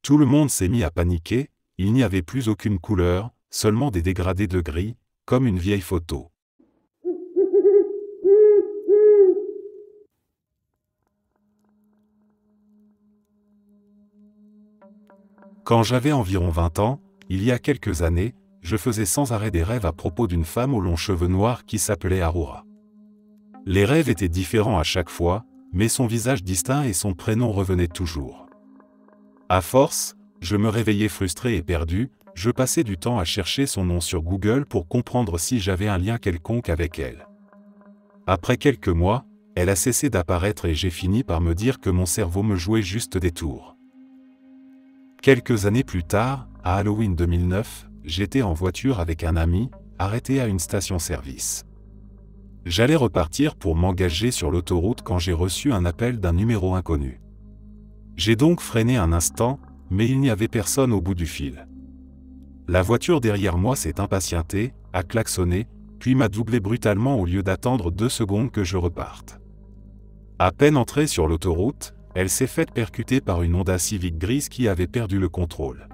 Tout le monde s'est mis à paniquer, il n'y avait plus aucune couleur, seulement des dégradés de gris, comme une vieille photo. Quand j'avais environ 20 ans, il y a quelques années, je faisais sans arrêt des rêves à propos d'une femme aux longs cheveux noirs qui s'appelait Aurora. Les rêves étaient différents à chaque fois, mais son visage distinct et son prénom revenaient toujours. À force, je me réveillais frustré et perdu, je passais du temps à chercher son nom sur Google pour comprendre si j'avais un lien quelconque avec elle. Après quelques mois, elle a cessé d'apparaître et j'ai fini par me dire que mon cerveau me jouait juste des tours. Quelques années plus tard, à Halloween 2009, j'étais en voiture avec un ami, arrêté à une station-service. J'allais repartir pour m'engager sur l'autoroute quand j'ai reçu un appel d'un numéro inconnu. J'ai donc freiné un instant, mais il n'y avait personne au bout du fil. La voiture derrière moi s'est impatientée, a klaxonné, puis m'a doublé brutalement au lieu d'attendre 2 secondes que je reparte. À peine entrée sur l'autoroute, elle s'est faite percuter par une Honda Civic grise qui avait perdu le contrôle.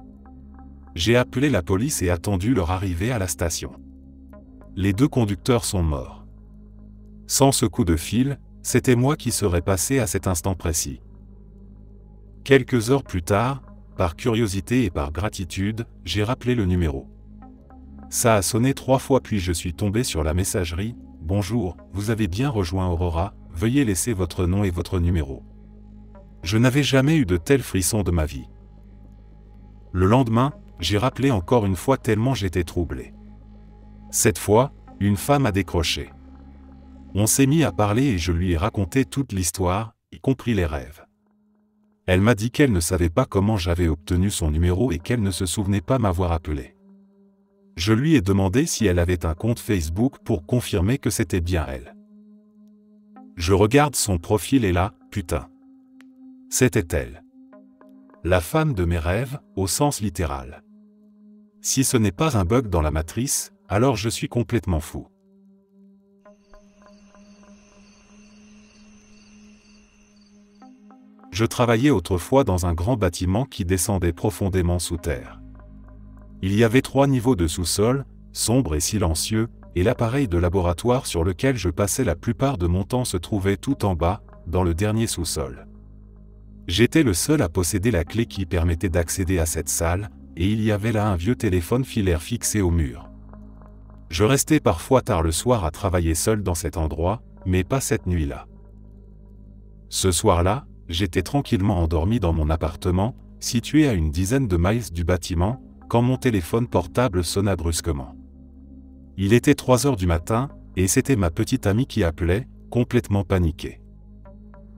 J'ai appelé la police et attendu leur arrivée à la station. Les 2 conducteurs sont morts. Sans ce coup de fil, c'était moi qui serais passé à cet instant précis. Quelques heures plus tard, par curiosité et par gratitude, j'ai rappelé le numéro. Ça a sonné 3 fois puis je suis tombé sur la messagerie « Bonjour, vous avez bien rejoint Aurora, veuillez laisser votre nom et votre numéro. » Je n'avais jamais eu de tels frissons de ma vie. Le lendemain, j'ai rappelé encore une fois tellement j'étais troublé. Cette fois, une femme a décroché. On s'est mis à parler et je lui ai raconté toute l'histoire, y compris les rêves. Elle m'a dit qu'elle ne savait pas comment j'avais obtenu son numéro et qu'elle ne se souvenait pas m'avoir appelé. Je lui ai demandé si elle avait un compte Facebook pour confirmer que c'était bien elle. Je regarde son profil et là, putain. C'était elle. La femme de mes rêves, au sens littéral. Si ce n'est pas un bug dans la matrice, alors je suis complètement fou. Je travaillais autrefois dans un grand bâtiment qui descendait profondément sous terre. Il y avait 3 niveaux de sous-sol, sombres et silencieux, et l'appareil de laboratoire sur lequel je passais la plupart de mon temps se trouvait tout en bas, dans le dernier sous-sol. J'étais le seul à posséder la clé qui permettait d'accéder à cette salle, et il y avait là un vieux téléphone filaire fixé au mur. Je restais parfois tard le soir à travailler seul dans cet endroit, mais pas cette nuit-là. Ce soir-là, j'étais tranquillement endormi dans mon appartement, situé à une dizaine de miles du bâtiment, quand mon téléphone portable sonna brusquement. Il était 3 heures du matin, et c'était ma petite amie qui appelait, complètement paniquée.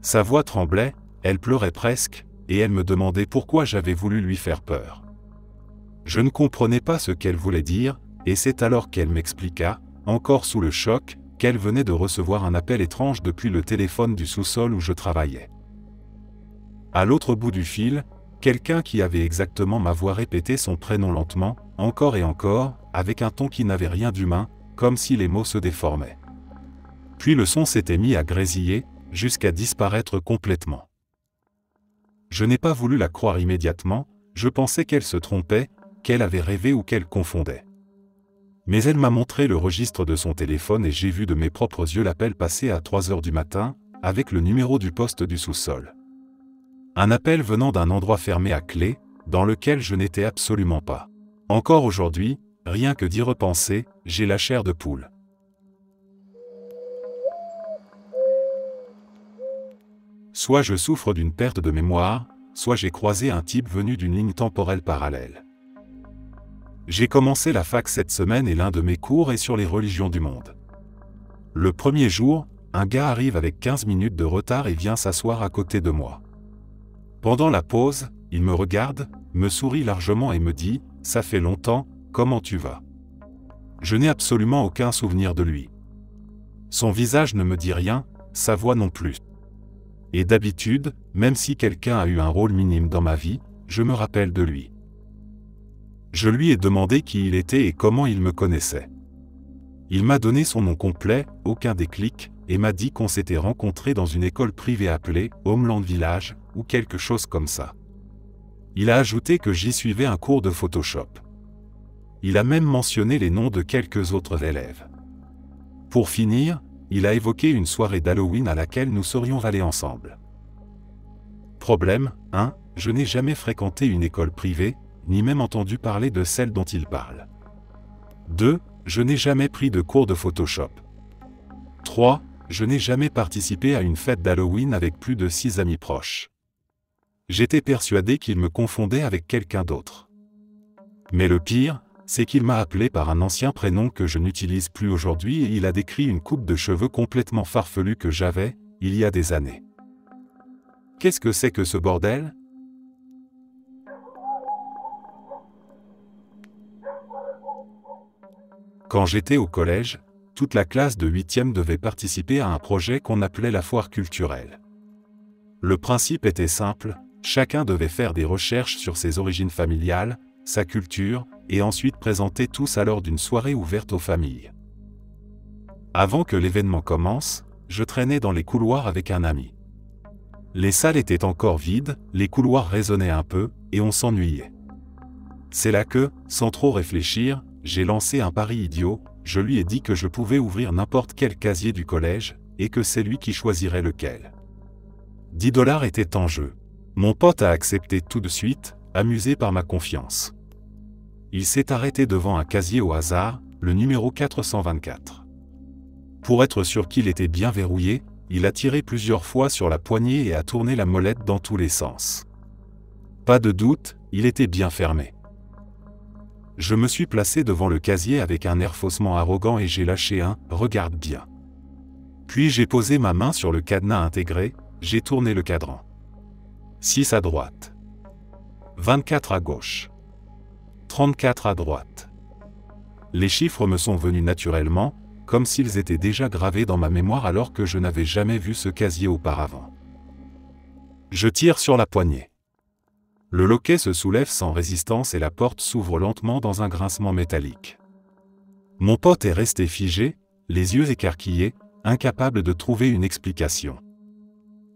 Sa voix tremblait, elle pleurait presque, et elle me demandait pourquoi j'avais voulu lui faire peur. Je ne comprenais pas ce qu'elle voulait dire, et c'est alors qu'elle m'expliqua, encore sous le choc, qu'elle venait de recevoir un appel étrange depuis le téléphone du sous-sol où je travaillais. À l'autre bout du fil, quelqu'un qui avait exactement ma voix répétait son prénom lentement, encore et encore, avec un ton qui n'avait rien d'humain, comme si les mots se déformaient. Puis le son s'était mis à grésiller, jusqu'à disparaître complètement. Je n'ai pas voulu la croire immédiatement, je pensais qu'elle se trompait, qu'elle avait rêvé ou qu'elle confondait. Mais elle m'a montré le registre de son téléphone et j'ai vu de mes propres yeux l'appel passer à 3 heures du matin, avec le numéro du poste du sous-sol. Un appel venant d'un endroit fermé à clé, dans lequel je n'étais absolument pas. Encore aujourd'hui, rien que d'y repenser, j'ai la chair de poule. Soit je souffre d'une perte de mémoire, soit j'ai croisé un type venu d'une ligne temporelle parallèle. J'ai commencé la fac cette semaine et l'un de mes cours est sur les religions du monde. Le premier jour, un gars arrive avec 15 minutes de retard et vient s'asseoir à côté de moi. Pendant la pause, il me regarde, me sourit largement et me dit « Ça fait longtemps, comment tu vas ?» Je n'ai absolument aucun souvenir de lui. Son visage ne me dit rien, sa voix non plus. Et d'habitude, même si quelqu'un a eu un rôle minime dans ma vie, je me rappelle de lui. Je lui ai demandé qui il était et comment il me connaissait. Il m'a donné son nom complet, aucun déclic, et m'a dit qu'on s'était rencontrés dans une école privée appelée Homeland Village, ou quelque chose comme ça. Il a ajouté que j'y suivais un cours de Photoshop. Il a même mentionné les noms de quelques autres élèves. Pour finir, il a évoqué une soirée d'Halloween à laquelle nous serions allés ensemble. Problème 1. Je n'ai jamais fréquenté une école privée, ni même entendu parler de celle dont il parle. 2. Je n'ai jamais pris de cours de Photoshop. 3. Je n'ai jamais participé à une fête d'Halloween avec plus de 6 amis proches. J'étais persuadé qu'il me confondait avec quelqu'un d'autre. Mais le pire, c'est qu'il m'a appelé par un ancien prénom que je n'utilise plus aujourd'hui et il a décrit une coupe de cheveux complètement farfelue que j'avais, il y a des années. Qu'est-ce que c'est que ce bordel ? Quand j'étais au collège, toute la classe de 8e devait participer à un projet qu'on appelait la foire culturelle. Le principe était simple, chacun devait faire des recherches sur ses origines familiales, sa culture, et ensuite présenter tout ça lors d'une soirée ouverte aux familles. Avant que l'événement commence, je traînais dans les couloirs avec un ami. Les salles étaient encore vides, les couloirs résonnaient un peu, et on s'ennuyait. C'est là que, sans trop réfléchir, j'ai lancé un pari idiot, je lui ai dit que je pouvais ouvrir n'importe quel casier du collège, et que c'est lui qui choisirait lequel. 10 $ étaient en jeu. Mon pote a accepté tout de suite, amusé par ma confiance. Il s'est arrêté devant un casier au hasard, le numéro 424. Pour être sûr qu'il était bien verrouillé, il a tiré plusieurs fois sur la poignée et a tourné la molette dans tous les sens. Pas de doute, il était bien fermé. Je me suis placé devant le casier avec un air faussement arrogant et j'ai lâché un « regarde bien ». Puis j'ai posé ma main sur le cadenas intégré, j'ai tourné le cadran. 6 à droite. 24 à gauche. 34 à droite. Les chiffres me sont venus naturellement, comme s'ils étaient déjà gravés dans ma mémoire alors que je n'avais jamais vu ce casier auparavant. Je tire sur la poignée. Le loquet se soulève sans résistance et la porte s'ouvre lentement dans un grincement métallique. Mon pote est resté figé, les yeux écarquillés, incapable de trouver une explication.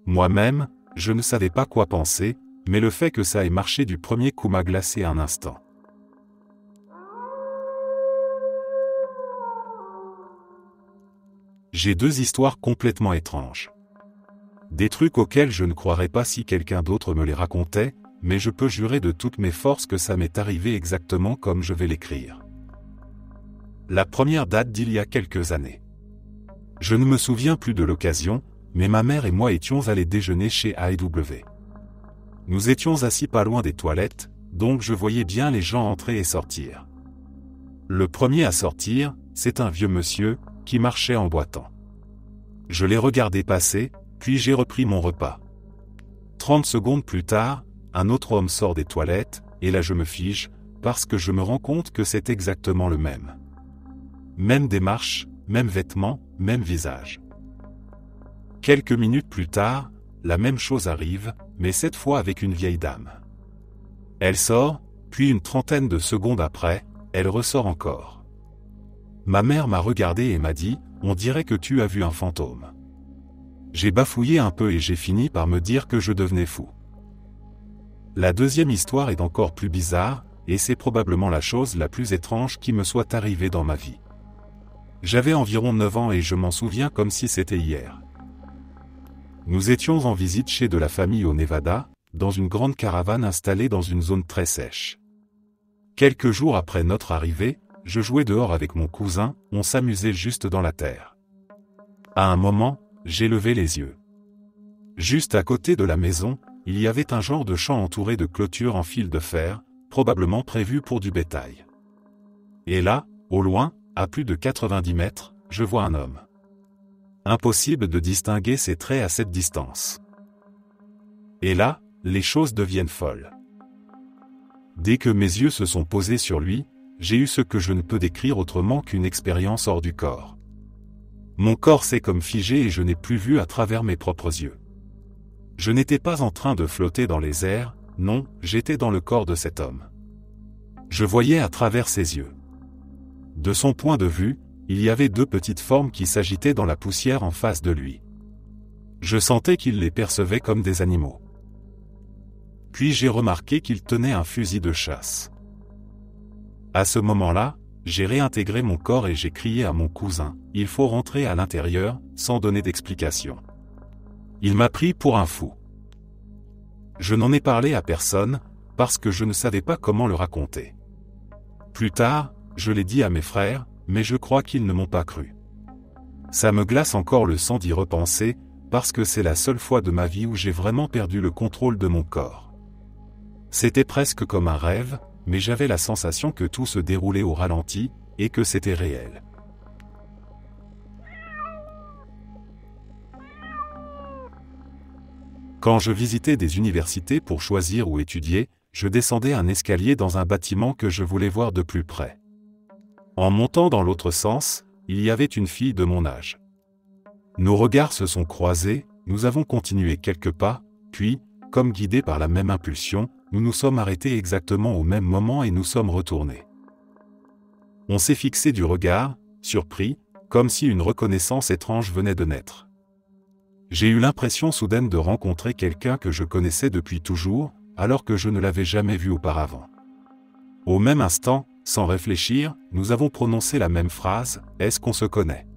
Moi-même, je ne savais pas quoi penser, mais le fait que ça ait marché du premier coup m'a glacé un instant. J'ai 2 histoires complètement étranges. Des trucs auxquels je ne croirais pas si quelqu'un d'autre me les racontait, mais je peux jurer de toutes mes forces que ça m'est arrivé exactement comme je vais l'écrire. La première date d'il y a quelques années. Je ne me souviens plus de l'occasion, mais ma mère et moi étions allés déjeuner chez A&W. Nous étions assis pas loin des toilettes, donc je voyais bien les gens entrer et sortir. Le premier à sortir, c'est un vieux monsieur, qui marchait en boitant. Je l'ai regardé passer, puis j'ai repris mon repas. 30 secondes plus tard, un autre homme sort des toilettes, et là je me fige, parce que je me rends compte que c'est exactement le même. Même démarche, même vêtements, même visage. Quelques minutes plus tard, la même chose arrive, mais cette fois avec une vieille dame. Elle sort, puis une trentaine de secondes après, elle ressort encore. Ma mère m'a regardé et m'a dit « On dirait que tu as vu un fantôme ». J'ai bafouillé un peu et j'ai fini par me dire que je devenais fou. La deuxième histoire est encore plus bizarre, et c'est probablement la chose la plus étrange qui me soit arrivée dans ma vie. J'avais environ 9 ans et je m'en souviens comme si c'était hier. Nous étions en visite chez de la famille au Nevada, dans une grande caravane installée dans une zone très sèche. Quelques jours après notre arrivée, je jouais dehors avec mon cousin, on s'amusait juste dans la terre. À un moment, j'ai levé les yeux. Juste à côté de la maison, il y avait un genre de champ entouré de clôtures en fil de fer, probablement prévu pour du bétail. Et là, au loin, à plus de 90 mètres, je vois un homme. Impossible de distinguer ses traits à cette distance. Et là, les choses deviennent folles. Dès que mes yeux se sont posés sur lui, j'ai eu ce que je ne peux décrire autrement qu'une expérience hors du corps. Mon corps s'est comme figé et je n'ai plus vu à travers mes propres yeux. Je n'étais pas en train de flotter dans les airs, non, j'étais dans le corps de cet homme. Je voyais à travers ses yeux. De son point de vue, il y avait 2 petites formes qui s'agitaient dans la poussière en face de lui. Je sentais qu'il les percevait comme des animaux. Puis j'ai remarqué qu'il tenait un fusil de chasse. À ce moment-là, j'ai réintégré mon corps et j'ai crié à mon cousin, « Il faut rentrer à l'intérieur », sans donner d'explication. Il m'a pris pour un fou. Je n'en ai parlé à personne, parce que je ne savais pas comment le raconter. Plus tard, je l'ai dit à mes frères, mais je crois qu'ils ne m'ont pas cru. Ça me glace encore le sang d'y repenser, parce que c'est la seule fois de ma vie où j'ai vraiment perdu le contrôle de mon corps. C'était presque comme un rêve, mais j'avais la sensation que tout se déroulait au ralenti, et que c'était réel. Quand je visitais des universités pour choisir où étudier, je descendais un escalier dans un bâtiment que je voulais voir de plus près. En montant dans l'autre sens, il y avait une fille de mon âge. Nos regards se sont croisés, nous avons continué quelques pas, puis, comme guidés par la même impulsion, nous nous sommes arrêtés exactement au même moment et nous sommes retournés. On s'est fixé du regard, surpris, comme si une reconnaissance étrange venait de naître. J'ai eu l'impression soudaine de rencontrer quelqu'un que je connaissais depuis toujours, alors que je ne l'avais jamais vu auparavant. Au même instant, sans réfléchir, nous avons prononcé la même phrase, « Est-ce qu'on se connaît ?»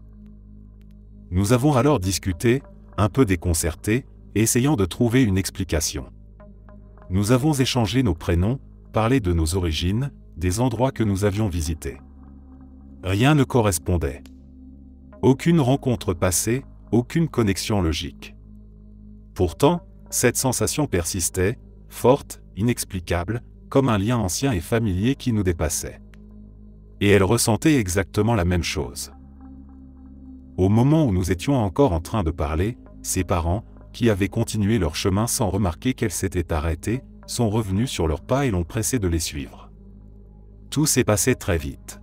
Nous avons alors discuté, un peu déconcertés, essayant de trouver une explication. Nous avons échangé nos prénoms, parlé de nos origines, des endroits que nous avions visités. Rien ne correspondait. Aucune rencontre passée, aucune connexion logique. Pourtant, cette sensation persistait, forte, inexplicable, comme un lien ancien et familier qui nous dépassait. Et elle ressentait exactement la même chose. Au moment où nous étions encore en train de parler, ses parents, qui avaient continué leur chemin sans remarquer qu'elle s'était arrêtée, sont revenus sur leurs pas et l'ont pressée de les suivre. Tout s'est passé très vite.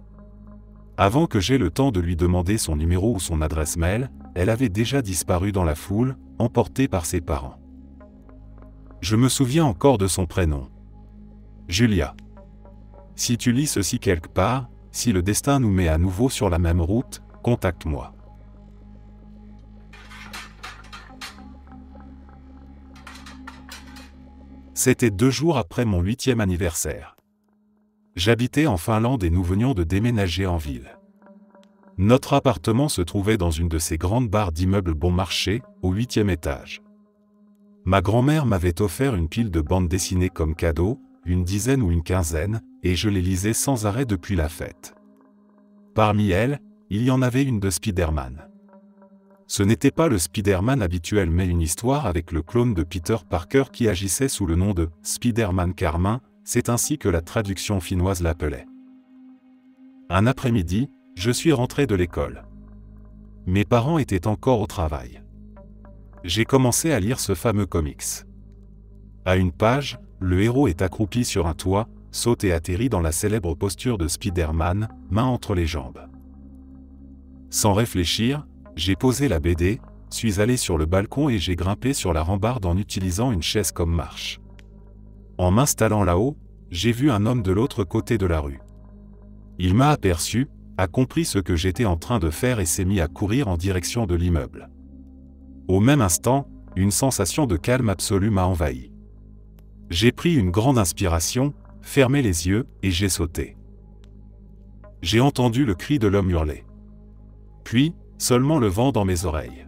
Avant que j'aie le temps de lui demander son numéro ou son adresse mail, elle avait déjà disparu dans la foule, emportée par ses parents. Je me souviens encore de son prénom. Julia. Si tu lis ceci quelque part, si le destin nous met à nouveau sur la même route, contacte-moi. C'était 2 jours après mon 8e anniversaire. J'habitais en Finlande et nous venions de déménager en ville. Notre appartement se trouvait dans une de ces grandes barres d'immeubles bon marché, au 8e étage. Ma grand-mère m'avait offert une pile de bandes dessinées comme cadeau, une dizaine ou une quinzaine, et je les lisais sans arrêt depuis la fête. Parmi elles, il y en avait une de Spider-Man. Ce n'était pas le Spider-Man habituel mais une histoire avec le clone de Peter Parker qui agissait sous le nom de Spider-Man Carmin, c'est ainsi que la traduction finnoise l'appelait. Un après-midi, je suis rentré de l'école. Mes parents étaient encore au travail. J'ai commencé à lire ce fameux comics. À une page, le héros est accroupi sur un toit, saute et atterrit dans la célèbre posture de Spider-Man, main entre les jambes. Sans réfléchir, j'ai posé la BD, suis allé sur le balcon et j'ai grimpé sur la rambarde en utilisant une chaise comme marche. En m'installant là-haut, j'ai vu un homme de l'autre côté de la rue. Il m'a aperçu, a compris ce que j'étais en train de faire et s'est mis à courir en direction de l'immeuble. Au même instant, une sensation de calme absolu m'a envahi. J'ai pris une grande inspiration, fermé les yeux, et j'ai sauté. J'ai entendu le cri de l'homme hurler. Puis, seulement le vent dans mes oreilles.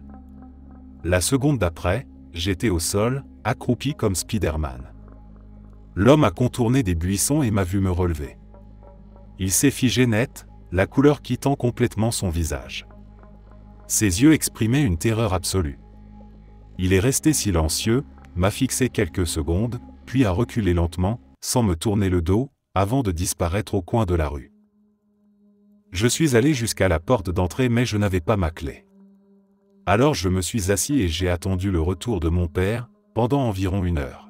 La seconde d'après, j'étais au sol, accroupi comme Spider-Man. L'homme a contourné des buissons et m'a vu me relever. Il s'est figé net, la couleur quittant complètement son visage. Ses yeux exprimaient une terreur absolue. Il est resté silencieux, m'a fixé quelques secondes, puis a reculé lentement, sans me tourner le dos, avant de disparaître au coin de la rue. Je suis allé jusqu'à la porte d'entrée mais je n'avais pas ma clé. Alors je me suis assis et j'ai attendu le retour de mon père, pendant environ 1 heure.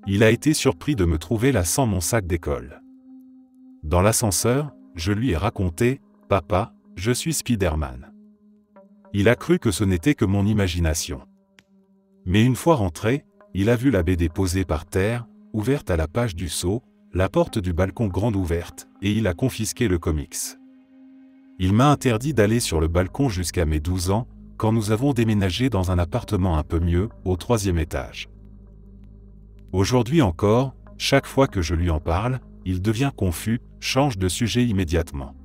Il a été surpris de me trouver là sans mon sac d'école. Dans l'ascenseur, je lui ai raconté, « Papa, je suis Spider-Man ». Il a cru que ce n'était que mon imagination. Mais une fois rentré, il a vu la BD posée par terre, ouverte à la page du seau, la porte du balcon grande ouverte, et il a confisqué le comics. Il m'a interdit d'aller sur le balcon jusqu'à mes 12 ans, quand nous avons déménagé dans un appartement un peu mieux, au 3e étage. Aujourd'hui encore, chaque fois que je lui en parle, il devient confus, change de sujet immédiatement.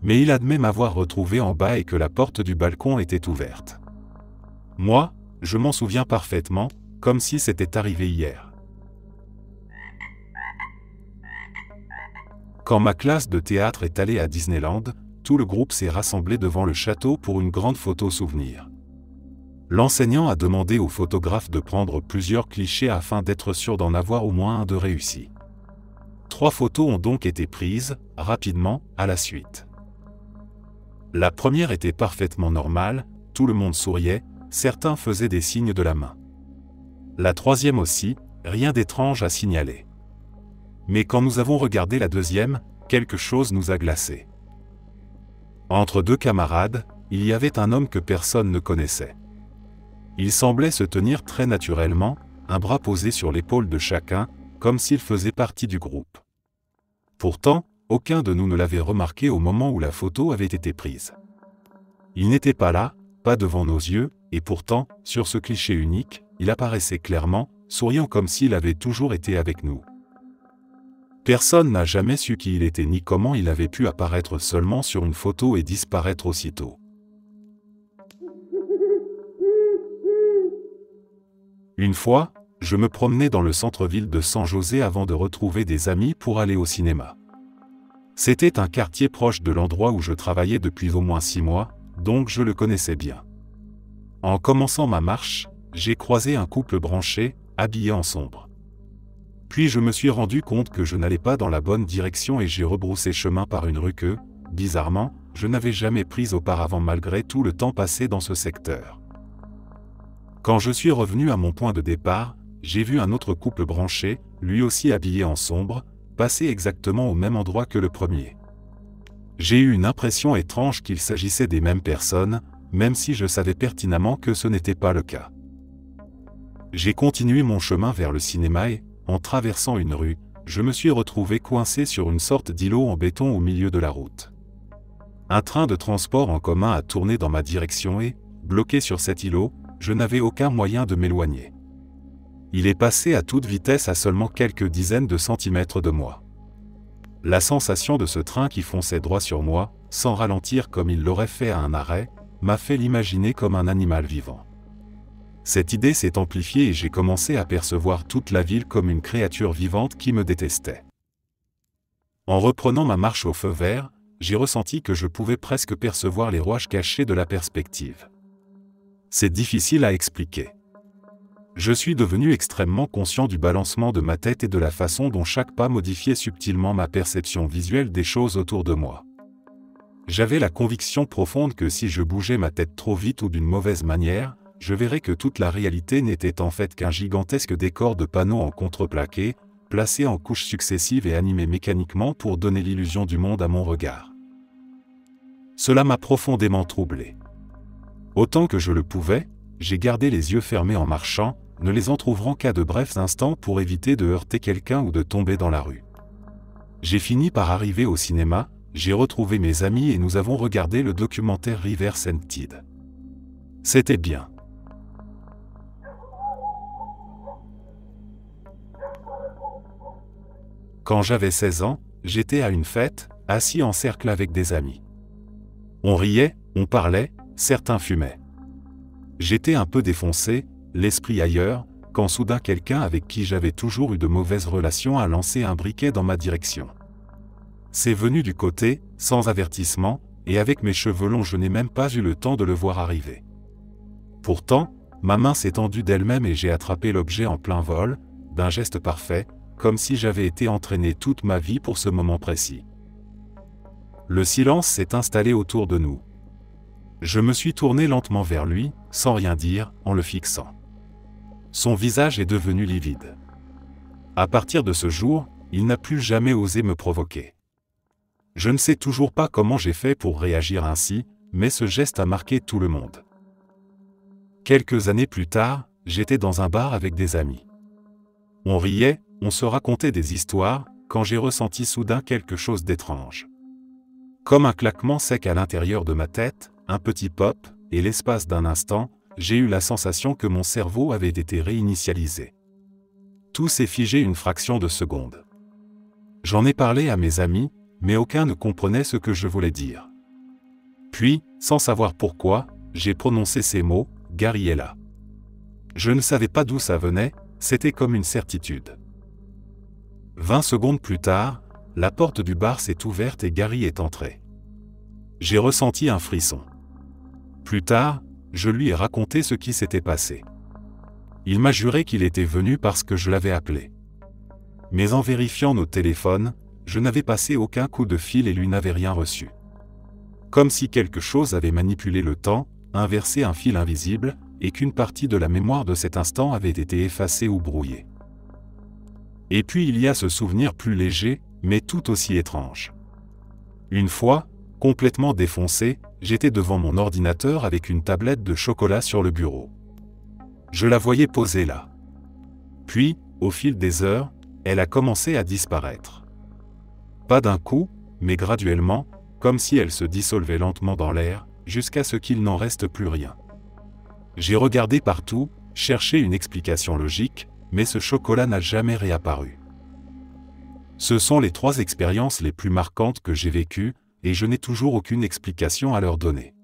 Mais il admet m'avoir retrouvé en bas et que la porte du balcon était ouverte. Moi, je m'en souviens parfaitement, comme si c'était arrivé hier. Quand ma classe de théâtre est allée à Disneyland, tout le groupe s'est rassemblé devant le château pour une grande photo souvenir. L'enseignant a demandé au photographe de prendre plusieurs clichés afin d'être sûr d'en avoir au moins un de réussi. 3 photos ont donc été prises, rapidement, à la suite. La première était parfaitement normale, tout le monde souriait, certains faisaient des signes de la main. La troisième aussi, rien d'étrange à signaler. Mais quand nous avons regardé la deuxième, quelque chose nous a glacés. Entre 2 camarades, il y avait un homme que personne ne connaissait. Il semblait se tenir très naturellement, un bras posé sur l'épaule de chacun, comme s'il faisait partie du groupe. Pourtant, aucun de nous ne l'avait remarqué au moment où la photo avait été prise. Il n'était pas là, pas devant nos yeux, et pourtant, sur ce cliché unique, il apparaissait clairement, souriant comme s'il avait toujours été avec nous. Personne n'a jamais su qui il était ni comment il avait pu apparaître seulement sur une photo et disparaître aussitôt. Une fois, je me promenais dans le centre-ville de San José avant de retrouver des amis pour aller au cinéma. C'était un quartier proche de l'endroit où je travaillais depuis au moins 6 mois, donc je le connaissais bien. En commençant ma marche, j'ai croisé un couple branché, habillé en sombre. Puis je me suis rendu compte que je n'allais pas dans la bonne direction et j'ai rebroussé chemin par une rue que, bizarrement, je n'avais jamais prise auparavant malgré tout le temps passé dans ce secteur. Quand je suis revenu à mon point de départ, j'ai vu un autre couple branché, lui aussi habillé en sombre, passer exactement au même endroit que le premier. J'ai eu une impression étrange qu'il s'agissait des mêmes personnes, même si je savais pertinemment que ce n'était pas le cas. J'ai continué mon chemin vers le cinéma et, en traversant une rue, je me suis retrouvé coincé sur une sorte d'îlot en béton au milieu de la route. Un train de transport en commun a tourné dans ma direction et, bloqué sur cet îlot, je n'avais aucun moyen de m'éloigner. Il est passé à toute vitesse à seulement quelques dizaines de centimètres de moi. La sensation de ce train qui fonçait droit sur moi, sans ralentir comme il l'aurait fait à un arrêt, m'a fait l'imaginer comme un animal vivant. Cette idée s'est amplifiée et j'ai commencé à percevoir toute la ville comme une créature vivante qui me détestait. En reprenant ma marche au feu vert, j'ai ressenti que je pouvais presque percevoir les rouages cachés de la perspective. C'est difficile à expliquer. Je suis devenu extrêmement conscient du balancement de ma tête et de la façon dont chaque pas modifiait subtilement ma perception visuelle des choses autour de moi. J'avais la conviction profonde que si je bougeais ma tête trop vite ou d'une mauvaise manière, je verrais que toute la réalité n'était en fait qu'un gigantesque décor de panneaux en contreplaqué, placés en couches successives et animés mécaniquement pour donner l'illusion du monde à mon regard. Cela m'a profondément troublé. Autant que je le pouvais, j'ai gardé les yeux fermés en marchant, ne les entr'ouvrant qu'à de brefs instants pour éviter de heurter quelqu'un ou de tomber dans la rue. J'ai fini par arriver au cinéma, j'ai retrouvé mes amis et nous avons regardé le documentaire River Scented. C'était bien. Quand j'avais 16 ans, j'étais à une fête, assis en cercle avec des amis. On riait, on parlait, certains fumaient. J'étais un peu défoncé, l'esprit ailleurs, quand soudain quelqu'un avec qui j'avais toujours eu de mauvaises relations a lancé un briquet dans ma direction. C'est venu du côté, sans avertissement, et avec mes cheveux longs je n'ai même pas eu le temps de le voir arriver. Pourtant, ma main s'est tendue d'elle-même et j'ai attrapé l'objet en plein vol, d'un geste parfait, comme si j'avais été entraîné toute ma vie pour ce moment précis. Le silence s'est installé autour de nous. Je me suis tourné lentement vers lui, sans rien dire, en le fixant. Son visage est devenu livide. À partir de ce jour, il n'a plus jamais osé me provoquer. Je ne sais toujours pas comment j'ai fait pour réagir ainsi, mais ce geste a marqué tout le monde. Quelques années plus tard, j'étais dans un bar avec des amis. On riait, on se racontait des histoires, quand j'ai ressenti soudain quelque chose d'étrange. Comme un claquement sec à l'intérieur de ma tête, un petit pop, et l'espace d'un instant, j'ai eu la sensation que mon cerveau avait été réinitialisé. Tout s'est figé une fraction de seconde. J'en ai parlé à mes amis, mais aucun ne comprenait ce que je voulais dire. Puis, sans savoir pourquoi, j'ai prononcé ces mots, « Gary est là ». Je ne savais pas d'où ça venait, c'était comme une certitude. 20 secondes plus tard, la porte du bar s'est ouverte et Gary est entré. J'ai ressenti un frisson. Plus tard, je lui ai raconté ce qui s'était passé. Il m'a juré qu'il était venu parce que je l'avais appelé. Mais en vérifiant nos téléphones, je n'avais passé aucun coup de fil et lui n'avait rien reçu. Comme si quelque chose avait manipulé le temps, inversé un fil invisible, et qu'une partie de la mémoire de cet instant avait été effacée ou brouillée. Et puis il y a ce souvenir plus léger, mais tout aussi étrange. Une fois, complètement défoncé, j'étais devant mon ordinateur avec une tablette de chocolat sur le bureau. Je la voyais posée là. Puis, au fil des heures, elle a commencé à disparaître. Pas d'un coup, mais graduellement, comme si elle se dissolvait lentement dans l'air, jusqu'à ce qu'il n'en reste plus rien. J'ai regardé partout, cherché une explication logique, mais ce chocolat n'a jamais réapparu. Ce sont les 3 expériences les plus marquantes que j'ai vécues, et je n'ai toujours aucune explication à leur donner.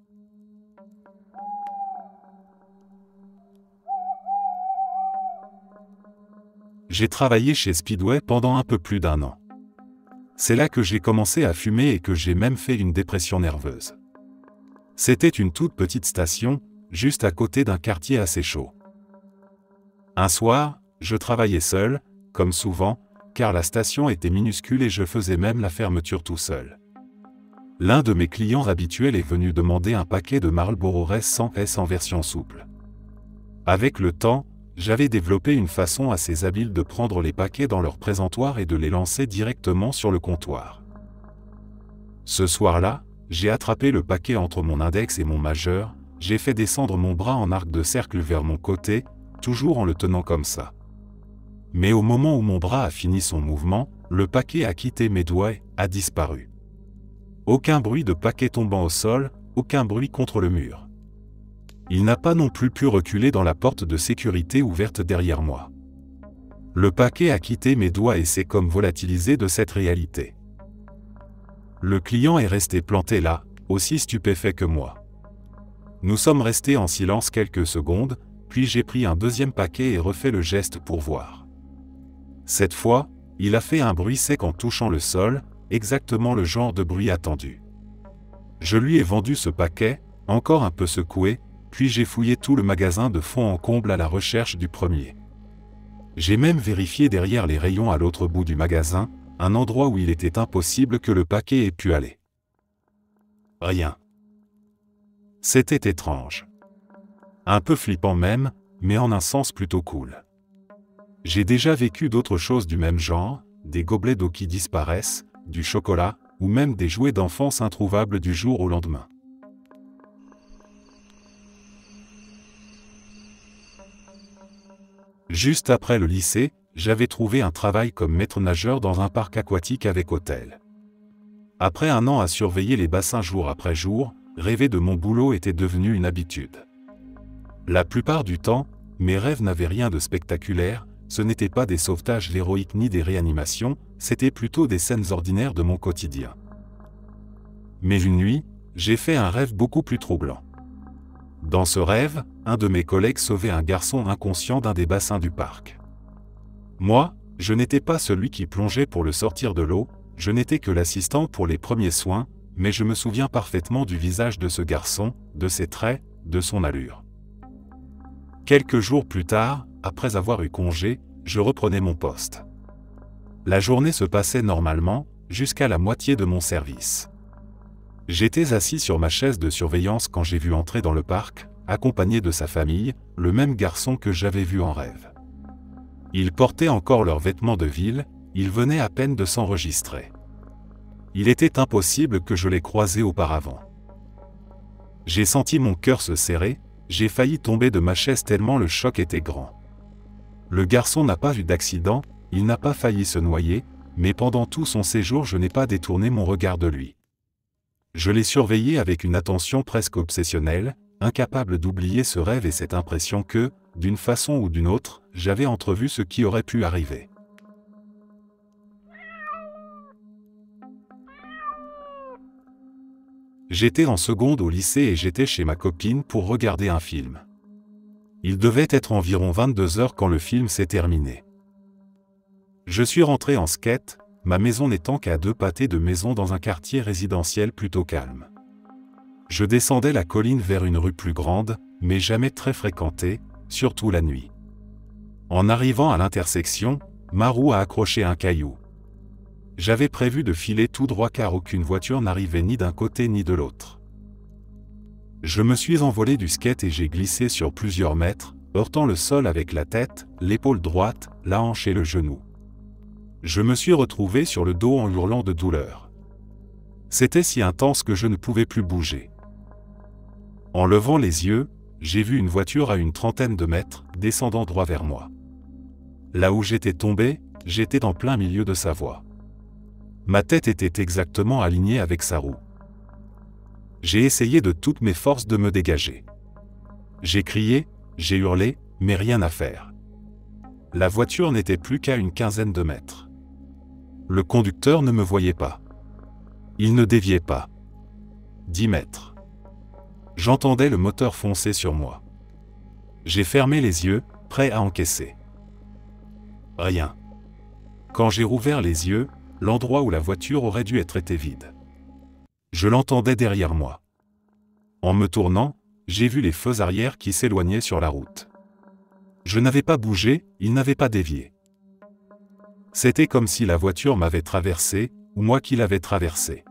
J'ai travaillé chez Speedway pendant un peu plus d'1 an. C'est là que j'ai commencé à fumer et que j'ai même fait une dépression nerveuse. C'était une toute petite station, juste à côté d'un quartier assez chaud. Un soir, je travaillais seul, comme souvent, car la station était minuscule et je faisais même la fermeture tout seul. L'un de mes clients habituels est venu demander un paquet de Marlboro Red 100S en version souple. Avec le temps, j'avais développé une façon assez habile de prendre les paquets dans leur présentoir et de les lancer directement sur le comptoir. Ce soir-là, j'ai attrapé le paquet entre mon index et mon majeur, j'ai fait descendre mon bras en arc de cercle vers mon côté, toujours en le tenant comme ça. Mais au moment où mon bras a fini son mouvement, le paquet a quitté mes doigts et a disparu. Aucun bruit de paquet tombant au sol, aucun bruit contre le mur. Il n'a pas non plus pu reculer dans la porte de sécurité ouverte derrière moi. Le paquet a quitté mes doigts et s'est comme volatilisé de cette réalité. Le client est resté planté là, aussi stupéfait que moi. Nous sommes restés en silence quelques secondes, puis j'ai pris un deuxième paquet et refait le geste pour voir. Cette fois, il a fait un bruit sec en touchant le sol, exactement le genre de bruit attendu. Je lui ai vendu ce paquet, encore un peu secoué, puis j'ai fouillé tout le magasin de fond en comble à la recherche du premier. J'ai même vérifié derrière les rayons à l'autre bout du magasin, un endroit où il était impossible que le paquet ait pu aller. Rien. C'était étrange. Un peu flippant même, mais en un sens plutôt cool. J'ai déjà vécu d'autres choses du même genre, des gobelets d'eau qui disparaissent, du chocolat, ou même des jouets d'enfance introuvables du jour au lendemain. Juste après le lycée, j'avais trouvé un travail comme maître nageur dans un parc aquatique avec hôtel. Après 1 an à surveiller les bassins jour après jour, rêver de mon boulot était devenu une habitude. La plupart du temps, mes rêves n'avaient rien de spectaculaire, ce n'étaient pas des sauvetages héroïques ni des réanimations, c'était plutôt des scènes ordinaires de mon quotidien. Mais une nuit, j'ai fait un rêve beaucoup plus troublant. Dans ce rêve, un de mes collègues sauvait un garçon inconscient d'un des bassins du parc. Moi, je n'étais pas celui qui plongeait pour le sortir de l'eau, je n'étais que l'assistant pour les premiers soins, mais je me souviens parfaitement du visage de ce garçon, de ses traits, de son allure. Quelques jours plus tard, après avoir eu congé, je reprenais mon poste. La journée se passait normalement, jusqu'à la moitié de mon service. J'étais assis sur ma chaise de surveillance quand j'ai vu entrer dans le parc, accompagné de sa famille, le même garçon que j'avais vu en rêve. Ils portaient encore leurs vêtements de ville, ils venaient à peine de s'enregistrer. Il était impossible que je les croisais auparavant. J'ai senti mon cœur se serrer, j'ai failli tomber de ma chaise tellement le choc était grand. Le garçon n'a pas eu d'accident, il n'a pas failli se noyer, mais pendant tout son séjour je n'ai pas détourné mon regard de lui. Je l'ai surveillé avec une attention presque obsessionnelle, incapable d'oublier ce rêve et cette impression que, d'une façon ou d'une autre, j'avais entrevu ce qui aurait pu arriver. J'étais en seconde au lycée et j'étais chez ma copine pour regarder un film. Il devait être environ 22 heures quand le film s'est terminé. Je suis rentré en skate, ma maison n'étant qu'à 2 pâtés de maison dans un quartier résidentiel plutôt calme. Je descendais la colline vers une rue plus grande, mais jamais très fréquentée, surtout la nuit. En arrivant à l'intersection, ma roue a accroché un caillou. J'avais prévu de filer tout droit car aucune voiture n'arrivait ni d'un côté ni de l'autre. Je me suis envolé du skate et j'ai glissé sur plusieurs mètres, heurtant le sol avec la tête, l'épaule droite, la hanche et le genou. Je me suis retrouvé sur le dos en hurlant de douleur. C'était si intense que je ne pouvais plus bouger. En levant les yeux, j'ai vu une voiture à une trentaine de mètres, descendant droit vers moi. Là où j'étais tombé, j'étais en plein milieu de sa voie. Ma tête était exactement alignée avec sa roue. J'ai essayé de toutes mes forces de me dégager. J'ai crié, j'ai hurlé, mais rien à faire. La voiture n'était plus qu'à une quinzaine de mètres. Le conducteur ne me voyait pas. Il ne déviait pas. 10 mètres. J'entendais le moteur foncer sur moi. J'ai fermé les yeux, prêt à encaisser. Rien. Quand j'ai rouvert les yeux, l'endroit où la voiture aurait dû être était vide. Je l'entendais derrière moi. En me tournant, j'ai vu les feux arrière qui s'éloignaient sur la route. Je n'avais pas bougé, il n'avait pas dévié. C'était comme si la voiture m'avait traversé, ou moi qui l'avais traversé.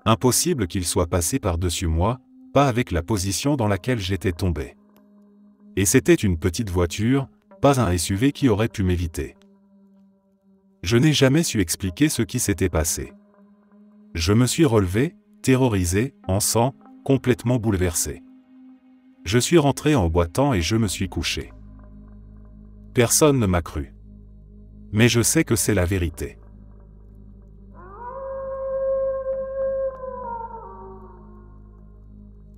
Impossible qu'il soit passé par-dessus moi, pas avec la position dans laquelle j'étais tombé. Et c'était une petite voiture, pas un SUV qui aurait pu m'éviter. Je n'ai jamais su expliquer ce qui s'était passé. Je me suis relevé, terrorisé, en sang, complètement bouleversé. Je suis rentré en boitant et je me suis couché. Personne ne m'a cru. Mais je sais que c'est la vérité.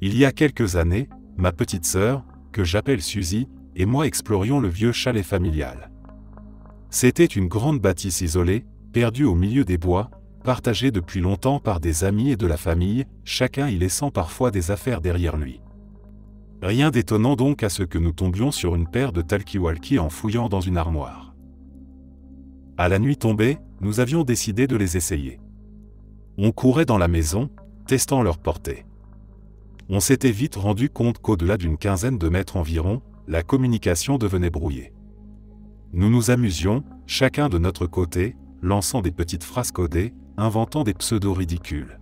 Il y a quelques années, ma petite sœur, que j'appelle Suzy, et moi explorions le vieux chalet familial. C'était une grande bâtisse isolée, perdue au milieu des bois, partagée depuis longtemps par des amis et de la famille, chacun y laissant parfois des affaires derrière lui. Rien d'étonnant donc à ce que nous tombions sur une paire de talkie-walkie en fouillant dans une armoire. À la nuit tombée, nous avions décidé de les essayer. On courait dans la maison, testant leur portée. On s'était vite rendu compte qu'au-delà d'une quinzaine de mètres environ, la communication devenait brouillée. Nous nous amusions, chacun de notre côté, lançant des petites phrases codées, inventant des pseudos ridicules.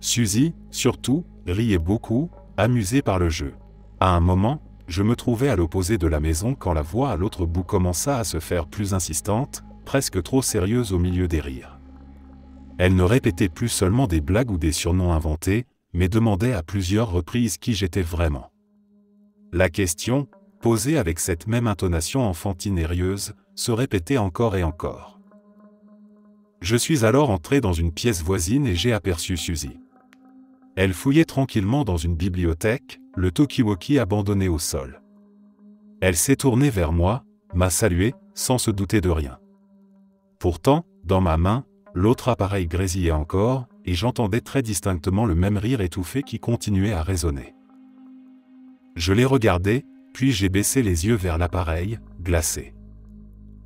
Suzy, surtout, riait beaucoup, amusée par le jeu. À un moment, je me trouvais à l'opposé de la maison quand la voix à l'autre bout commença à se faire plus insistante, presque trop sérieuse au milieu des rires. Elle ne répétait plus seulement des blagues ou des surnoms inventés, mais demandait à plusieurs reprises qui j'étais vraiment. La question, posée avec cette même intonation enfantine et rieuse, se répétait encore et encore. Je suis alors entré dans une pièce voisine et j'ai aperçu Suzy. Elle fouillait tranquillement dans une bibliothèque, le talkie-walkie abandonné au sol. Elle s'est tournée vers moi, m'a salué, sans se douter de rien. Pourtant, dans ma main, l'autre appareil grésillait encore, et j'entendais très distinctement le même rire étouffé qui continuait à résonner. Je l'ai regardé, puis j'ai baissé les yeux vers l'appareil, glacé.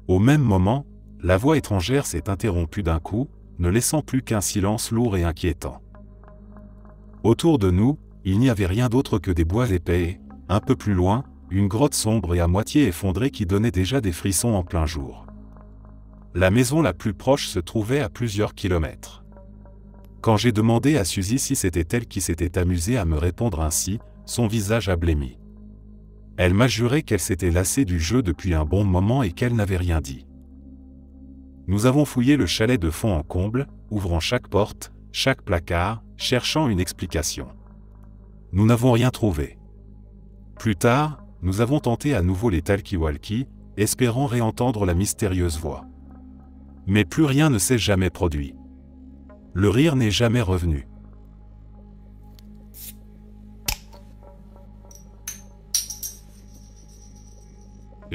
Au même moment, la voix étrangère s'est interrompue d'un coup, ne laissant plus qu'un silence lourd et inquiétant. Autour de nous, il n'y avait rien d'autre que des bois épais et, un peu plus loin, une grotte sombre et à moitié effondrée qui donnait déjà des frissons en plein jour. La maison la plus proche se trouvait à plusieurs kilomètres. Quand j'ai demandé à Suzy si c'était elle qui s'était amusée à me répondre ainsi, son visage a blêmi. Elle m'a juré qu'elle s'était lassée du jeu depuis un bon moment et qu'elle n'avait rien dit. Nous avons fouillé le chalet de fond en comble, ouvrant chaque porte, chaque placard, cherchant une explication. Nous n'avons rien trouvé. Plus tard, nous avons tenté à nouveau les talkie-walkie, espérant réentendre la mystérieuse voix. Mais plus rien ne s'est jamais produit. Le rire n'est jamais revenu.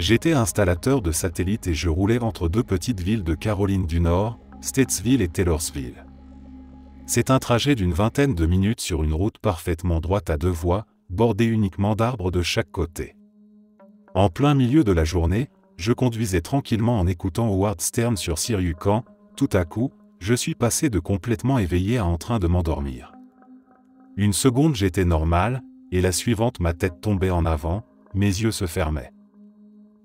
J'étais installateur de satellites et je roulais entre deux petites villes de Caroline du Nord, Statesville et Taylorsville. C'est un trajet d'une vingtaine de minutes sur une route parfaitement droite à deux voies, bordée uniquement d'arbres de chaque côté. En plein milieu de la journée, je conduisais tranquillement en écoutant Howard Stern sur Sirius quand, tout à coup, je suis passé de complètement éveillé à en train de m'endormir. Une seconde j'étais normal, et la suivante ma tête tombait en avant, mes yeux se fermaient.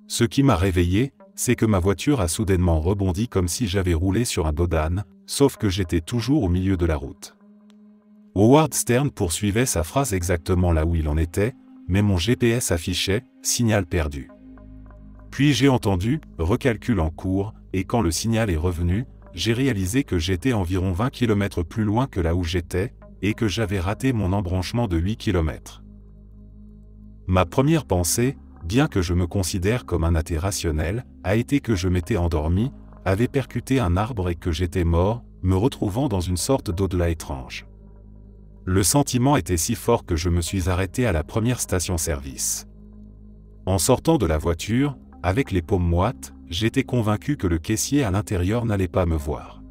Ce qui m'a réveillé, c'est que ma voiture a soudainement rebondi comme si j'avais roulé sur un dos d'âne, sauf que j'étais toujours au milieu de la route. Howard Stern poursuivait sa phrase exactement là où il en était, mais mon GPS affichait « signal perdu ». Puis j'ai entendu « recalcul en cours » et quand le signal est revenu, j'ai réalisé que j'étais environ 20 km plus loin que là où j'étais, et que j'avais raté mon embranchement de 8 km. Ma première pensée, bien que je me considère comme un athée rationnel, a été que je m'étais endormi, avait percuté un arbre et que j'étais mort, me retrouvant dans une sorte d'au-delà étrange. Le sentiment était si fort que je me suis arrêté à la première station-service. En sortant de la voiture, avec les paumes moites, j'étais convaincu que le caissier à l'intérieur n'allait pas me voir.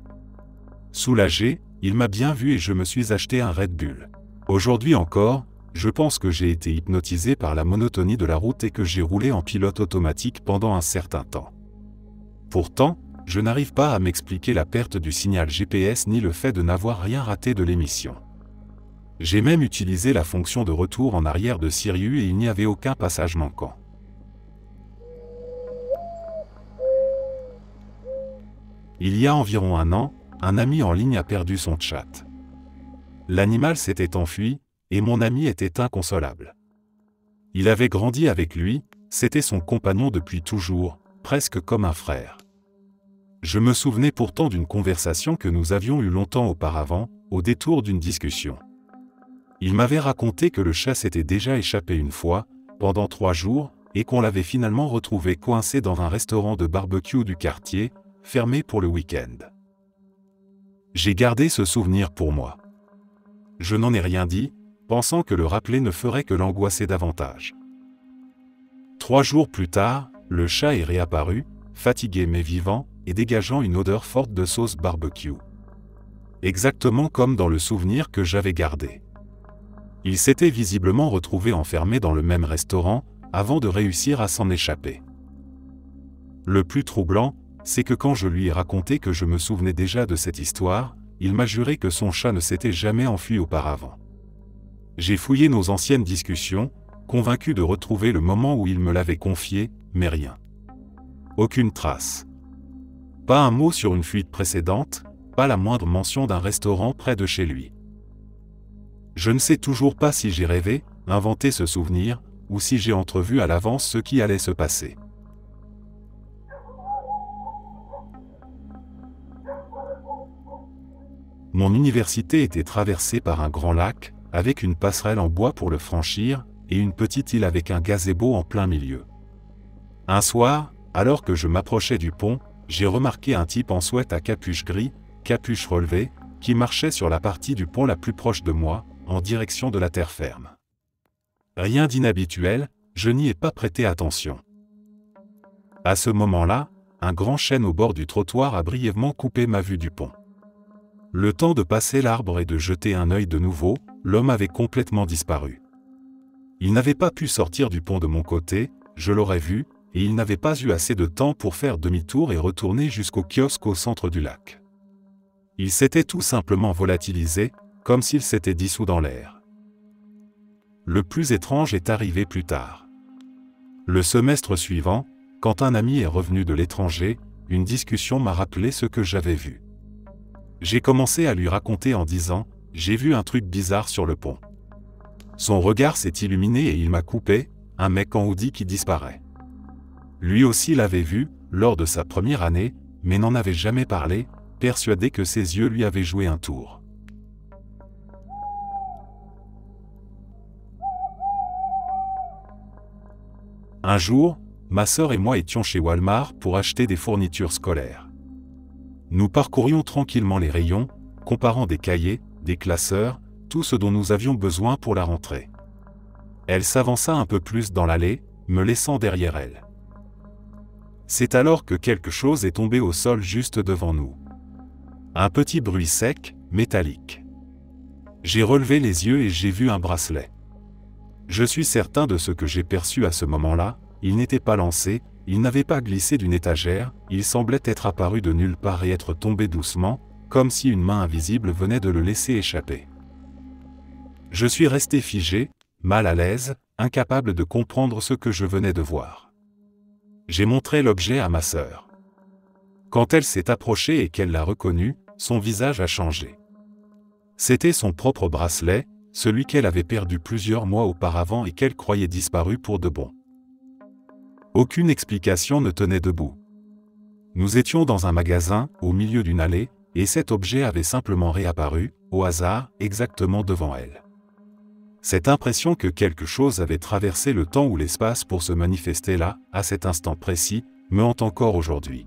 Soulagé, il m'a bien vu et je me suis acheté un Red Bull. Aujourd'hui encore, je pense que j'ai été hypnotisé par la monotonie de la route et que j'ai roulé en pilote automatique pendant un certain temps. Pourtant, je n'arrive pas à m'expliquer la perte du signal GPS ni le fait de n'avoir rien raté de l'émission. J'ai même utilisé la fonction de retour en arrière de Sirius et il n'y avait aucun passage manquant. Il y a environ un an, un ami en ligne a perdu son chat. L'animal s'était enfui, et mon ami était inconsolable. Il avait grandi avec lui, c'était son compagnon depuis toujours, presque comme un frère. Je me souvenais pourtant d'une conversation que nous avions eue longtemps auparavant, au détour d'une discussion. Il m'avait raconté que le chat s'était déjà échappé une fois, pendant 3 jours, et qu'on l'avait finalement retrouvé coincé dans un restaurant de barbecue du quartier, fermé pour le week-end. J'ai gardé ce souvenir pour moi. Je n'en ai rien dit, pensant que le rappeler ne ferait que l'angoisser davantage. 3 jours plus tard, le chat est réapparu, fatigué mais vivant, et dégageant une odeur forte de sauce barbecue. Exactement comme dans le souvenir que j'avais gardé. Il s'était visiblement retrouvé enfermé dans le même restaurant, avant de réussir à s'en échapper. Le plus troublant, c'est que quand je lui ai raconté que je me souvenais déjà de cette histoire, il m'a juré que son chat ne s'était jamais enfui auparavant. J'ai fouillé nos anciennes discussions, convaincu de retrouver le moment où il me l'avait confié, mais rien. Aucune trace. Pas un mot sur une fuite précédente, pas la moindre mention d'un restaurant près de chez lui. Je ne sais toujours pas si j'ai rêvé, inventé ce souvenir, ou si j'ai entrevu à l'avance ce qui allait se passer. Mon université était traversée par un grand lac, avec une passerelle en bois pour le franchir, et une petite île avec un gazebo en plein milieu. Un soir, alors que je m'approchais du pont, j'ai remarqué un type en sweat à capuche gris, capuche relevée, qui marchait sur la partie du pont la plus proche de moi, en direction de la terre ferme. Rien d'inhabituel, je n'y ai pas prêté attention. À ce moment-là, un grand chêne au bord du trottoir a brièvement coupé ma vue du pont. Le temps de passer l'arbre et de jeter un œil de nouveau, l'homme avait complètement disparu. Il n'avait pas pu sortir du pont de mon côté, je l'aurais vu, et il n'avait pas eu assez de temps pour faire demi-tour et retourner jusqu'au kiosque au centre du lac. Il s'était tout simplement volatilisé, comme s'il s'était dissous dans l'air. Le plus étrange est arrivé plus tard. Le semestre suivant, quand un ami est revenu de l'étranger, une discussion m'a rappelé ce que j'avais vu. J'ai commencé à lui raconter en disant « J'ai vu un truc bizarre sur le pont ». Son regard s'est illuminé et il m'a coupé, un mec en hoodie qui disparaît. Lui aussi l'avait vu, lors de sa première année, mais n'en avait jamais parlé, persuadé que ses yeux lui avaient joué un tour. Un jour, ma sœur et moi étions chez Walmart pour acheter des fournitures scolaires. Nous parcourions tranquillement les rayons, comparant des cahiers, des classeurs, tout ce dont nous avions besoin pour la rentrée. Elle s'avança un peu plus dans l'allée, me laissant derrière elle. C'est alors que quelque chose est tombé au sol juste devant nous. Un petit bruit sec, métallique. J'ai relevé les yeux et j'ai vu un bracelet. Je suis certain de ce que j'ai perçu à ce moment-là, il n'était pas lancé, il n'avait pas glissé d'une étagère, il semblait être apparu de nulle part et être tombé doucement, comme si une main invisible venait de le laisser échapper. Je suis resté figé, mal à l'aise, incapable de comprendre ce que je venais de voir. J'ai montré l'objet à ma sœur. Quand elle s'est approchée et qu'elle l'a reconnu, son visage a changé. C'était son propre bracelet, celui qu'elle avait perdu plusieurs mois auparavant et qu'elle croyait disparu pour de bon. Aucune explication ne tenait debout. Nous étions dans un magasin, au milieu d'une allée, et cet objet avait simplement réapparu, au hasard, exactement devant elle. Cette impression que quelque chose avait traversé le temps ou l'espace pour se manifester là, à cet instant précis, me hante encore aujourd'hui.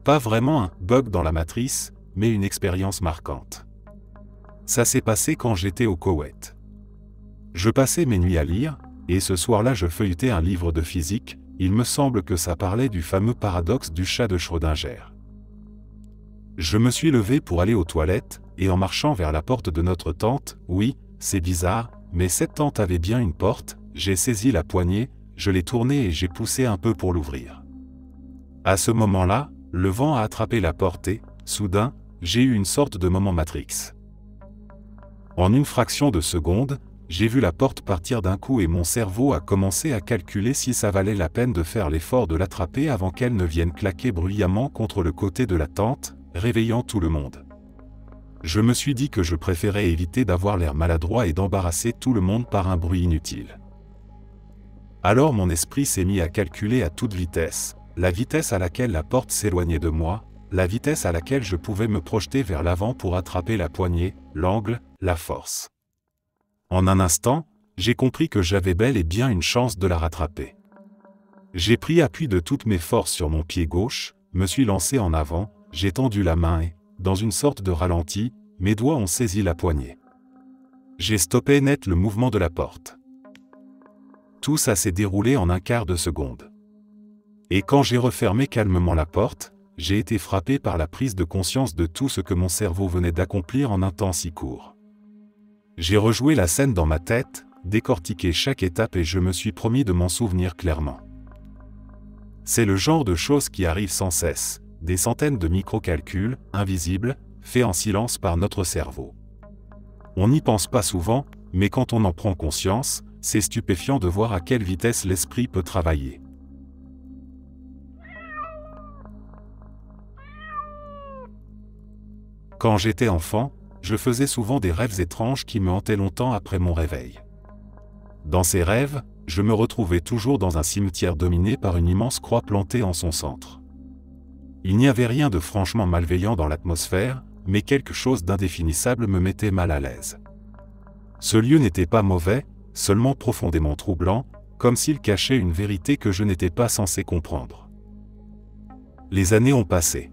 Pas vraiment un bug dans la matrice, mais une expérience marquante. Ça s'est passé quand j'étais au Koweït. Je passais mes nuits à lire, et ce soir-là je feuilletais un livre de physique, il me semble que ça parlait du fameux paradoxe du chat de Schrödinger. Je me suis levé pour aller aux toilettes, et en marchant vers la porte de notre tente, oui, c'est bizarre, mais cette tente avait bien une porte, j'ai saisi la poignée, je l'ai tournée et j'ai poussé un peu pour l'ouvrir. À ce moment-là, le vent a attrapé la porte et, soudain, j'ai eu une sorte de moment Matrix. En une fraction de seconde, j'ai vu la porte partir d'un coup et mon cerveau a commencé à calculer si ça valait la peine de faire l'effort de l'attraper avant qu'elle ne vienne claquer bruyamment contre le côté de la tente, réveillant tout le monde. Je me suis dit que je préférais éviter d'avoir l'air maladroit et d'embarrasser tout le monde par un bruit inutile. Alors mon esprit s'est mis à calculer à toute vitesse, la vitesse à laquelle la porte s'éloignait de moi, la vitesse à laquelle je pouvais me projeter vers l'avant pour attraper la poignée, l'angle, la force. En un instant, j'ai compris que j'avais bel et bien une chance de la rattraper. J'ai pris appui de toutes mes forces sur mon pied gauche, me suis lancé en avant, j'ai tendu la main et, dans une sorte de ralenti, mes doigts ont saisi la poignée. J'ai stoppé net le mouvement de la porte. Tout ça s'est déroulé en un quart de seconde. Et quand j'ai refermé calmement la porte, j'ai été frappé par la prise de conscience de tout ce que mon cerveau venait d'accomplir en un temps si court. J'ai rejoué la scène dans ma tête, décortiqué chaque étape et je me suis promis de m'en souvenir clairement. C'est le genre de choses qui arrivent sans cesse, des centaines de micro-calculs, invisibles, faits en silence par notre cerveau. On n'y pense pas souvent, mais quand on en prend conscience, c'est stupéfiant de voir à quelle vitesse l'esprit peut travailler. Quand j'étais enfant, je faisais souvent des rêves étranges qui me hantaient longtemps après mon réveil. Dans ces rêves, je me retrouvais toujours dans un cimetière dominé par une immense croix plantée en son centre. Il n'y avait rien de franchement malveillant dans l'atmosphère, mais quelque chose d'indéfinissable me mettait mal à l'aise. Ce lieu n'était pas mauvais, seulement profondément troublant, comme s'il cachait une vérité que je n'étais pas censé comprendre. Les années ont passé.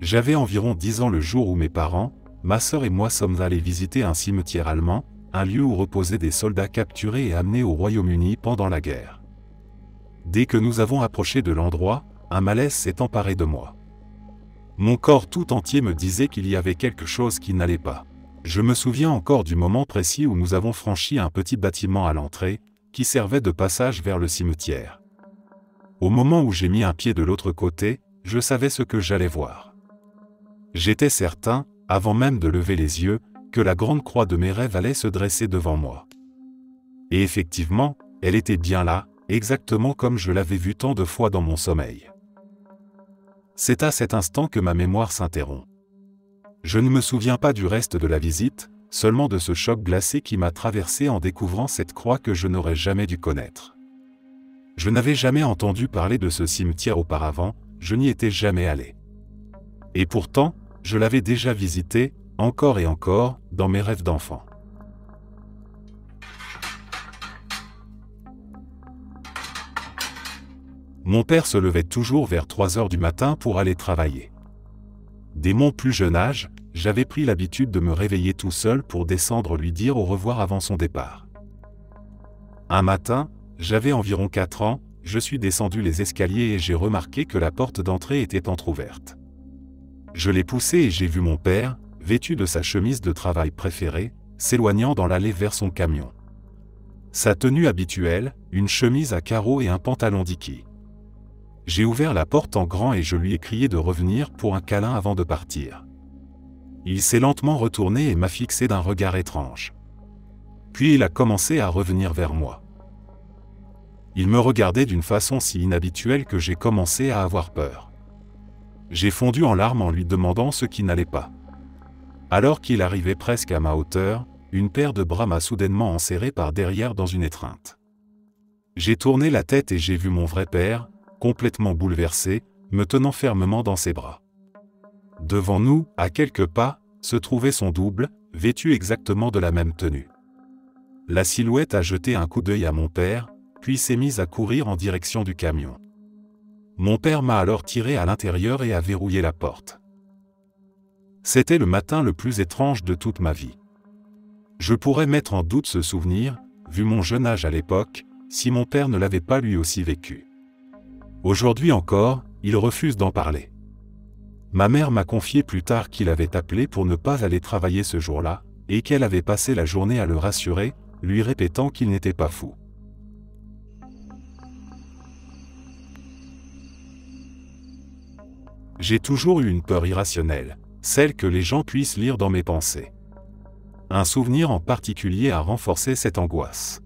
J'avais environ 10 ans le jour où mes parents, ma sœur et moi sommes allés visiter un cimetière allemand, un lieu où reposaient des soldats capturés et amenés au Royaume-Uni pendant la guerre. Dès que nous avons approché de l'endroit, un malaise s'est emparé de moi. Mon corps tout entier me disait qu'il y avait quelque chose qui n'allait pas. Je me souviens encore du moment précis où nous avons franchi un petit bâtiment à l'entrée, qui servait de passage vers le cimetière. Au moment où j'ai mis un pied de l'autre côté, je savais ce que j'allais voir. J'étais certain, avant même de lever les yeux, que la grande croix de mes rêves allait se dresser devant moi. Et effectivement, elle était bien là, exactement comme je l'avais vue tant de fois dans mon sommeil. C'est à cet instant que ma mémoire s'interrompt. Je ne me souviens pas du reste de la visite, seulement de ce choc glacé qui m'a traversé en découvrant cette croix que je n'aurais jamais dû connaître. Je n'avais jamais entendu parler de ce cimetière auparavant, je n'y étais jamais allé. Et pourtant, je l'avais déjà visité, encore et encore, dans mes rêves d'enfant. Mon père se levait toujours vers 3 heures du matin pour aller travailler. Dès mon plus jeune âge, j'avais pris l'habitude de me réveiller tout seul pour descendre lui dire au revoir avant son départ. Un matin, J'avais environ 4 ans, je suis descendu les escaliers et j'ai remarqué que la porte d'entrée était entr'ouverte. Je l'ai poussée et j'ai vu mon père, vêtu de sa chemise de travail préférée, s'éloignant dans l'allée vers son camion. Sa tenue habituelle, une chemise à carreaux et un pantalon Dickie. J'ai ouvert la porte en grand et je lui ai crié de revenir pour un câlin avant de partir. Il s'est lentement retourné et m'a fixé d'un regard étrange. Puis il a commencé à revenir vers moi. Il me regardait d'une façon si inhabituelle que j'ai commencé à avoir peur. J'ai fondu en larmes en lui demandant ce qui n'allait pas. Alors qu'il arrivait presque à ma hauteur, une paire de bras m'a soudainement enserré par derrière dans une étreinte. J'ai tourné la tête et j'ai vu mon vrai père, complètement bouleversé, me tenant fermement dans ses bras. Devant nous, à quelques pas, se trouvait son double, vêtu exactement de la même tenue. La silhouette a jeté un coup d'œil à mon père, puis s'est mise à courir en direction du camion. Mon père m'a alors tiré à l'intérieur et a verrouillé la porte. C'était le matin le plus étrange de toute ma vie. Je pourrais mettre en doute ce souvenir, vu mon jeune âge à l'époque, si mon père ne l'avait pas lui aussi vécu. Aujourd'hui encore, il refuse d'en parler. Ma mère m'a confié plus tard qu'il avait appelé pour ne pas aller travailler ce jour-là, et qu'elle avait passé la journée à le rassurer, lui répétant qu'il n'était pas fou. J'ai toujours eu une peur irrationnelle, celle que les gens puissent lire dans mes pensées. Un souvenir en particulier a renforcé cette angoisse.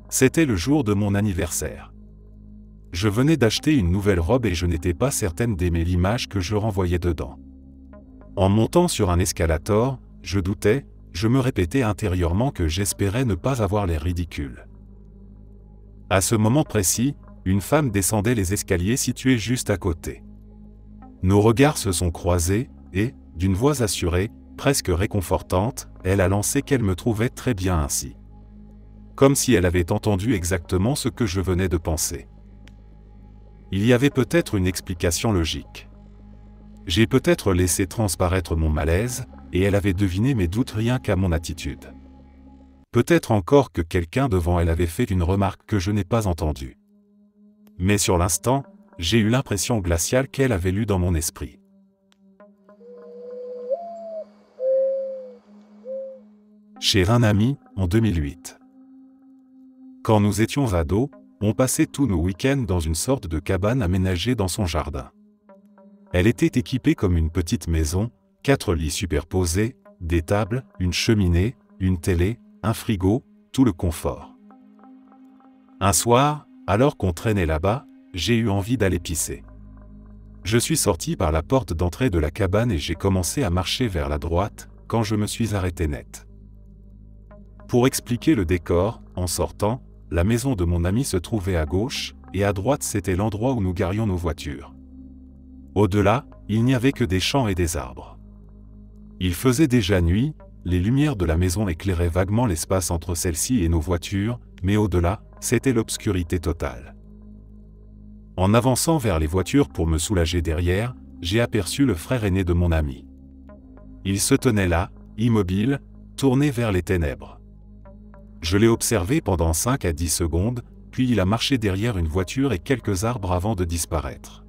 C'était le jour de mon anniversaire. Je venais d'acheter une nouvelle robe et je n'étais pas certaine d'aimer l'image que je renvoyais dedans. En montant sur un escalator, je doutais, je me répétais intérieurement que j'espérais ne pas avoir l'air ridicule. À ce moment précis, une femme descendait les escaliers situés juste à côté. Nos regards se sont croisés, et, d'une voix assurée, presque réconfortante, elle a lancé qu'elle me trouvait très bien ainsi. Comme si elle avait entendu exactement ce que je venais de penser. Il y avait peut-être une explication logique. J'ai peut-être laissé transparaître mon malaise, et elle avait deviné mes doutes rien qu'à mon attitude. Peut-être encore que quelqu'un devant elle avait fait une remarque que je n'ai pas entendue. Mais sur l'instant, j'ai eu l'impression glaciale qu'elle avait lue dans mon esprit. Chez un ami, en 2008. Quand nous étions ados, on passait tous nos week-ends dans une sorte de cabane aménagée dans son jardin. Elle était équipée comme une petite maison, 4 lits superposés, des tables, une cheminée, une télé, un frigo, tout le confort. Un soir, alors qu'on traînait là-bas, j'ai eu envie d'aller pisser. Je suis sorti par la porte d'entrée de la cabane et j'ai commencé à marcher vers la droite, quand je me suis arrêté net. Pour expliquer le décor, en sortant, la maison de mon ami se trouvait à gauche, et à droite c'était l'endroit où nous garions nos voitures. Au-delà, il n'y avait que des champs et des arbres. Il faisait déjà nuit, les lumières de la maison éclairaient vaguement l'espace entre celle-ci et nos voitures, mais au-delà, c'était l'obscurité totale. En avançant vers les voitures pour me soulager derrière, j'ai aperçu le frère aîné de mon ami. Il se tenait là, immobile, tourné vers les ténèbres. Je l'ai observé pendant 5 à 10 secondes, puis il a marché derrière une voiture et quelques arbres avant de disparaître.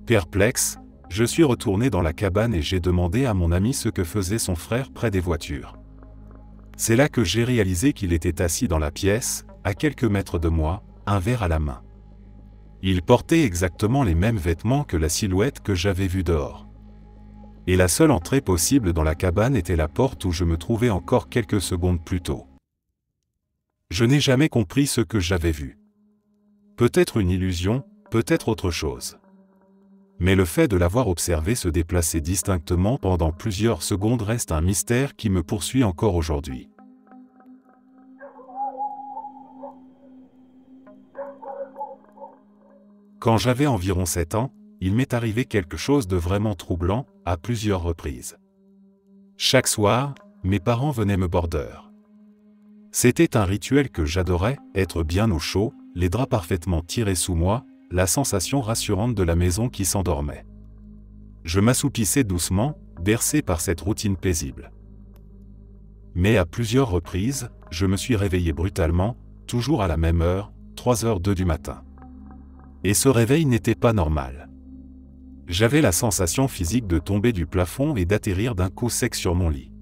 Perplexe, je suis retourné dans la cabane et j'ai demandé à mon ami ce que faisait son frère près des voitures. C'est là que j'ai réalisé qu'il était assis dans la pièce, à quelques mètres de moi, un verre à la main. Il portait exactement les mêmes vêtements que la silhouette que j'avais vue dehors. Et la seule entrée possible dans la cabane était la porte où je me trouvais encore quelques secondes plus tôt. Je n'ai jamais compris ce que j'avais vu. Peut-être une illusion, peut-être autre chose. Mais le fait de l'avoir observé se déplacer distinctement pendant plusieurs secondes reste un mystère qui me poursuit encore aujourd'hui. Quand j'avais environ 7 ans, il m'est arrivé quelque chose de vraiment troublant, à plusieurs reprises. Chaque soir, mes parents venaient me border. C'était un rituel que j'adorais, être bien au chaud, les draps parfaitement tirés sous moi, la sensation rassurante de la maison qui s'endormait. Je m'assoupissais doucement, bercé par cette routine paisible. Mais à plusieurs reprises, je me suis réveillé brutalement, toujours à la même heure, 3h02 du matin. Et ce réveil n'était pas normal. J'avais la sensation physique de tomber du plafond et d'atterrir d'un coup sec sur mon lit.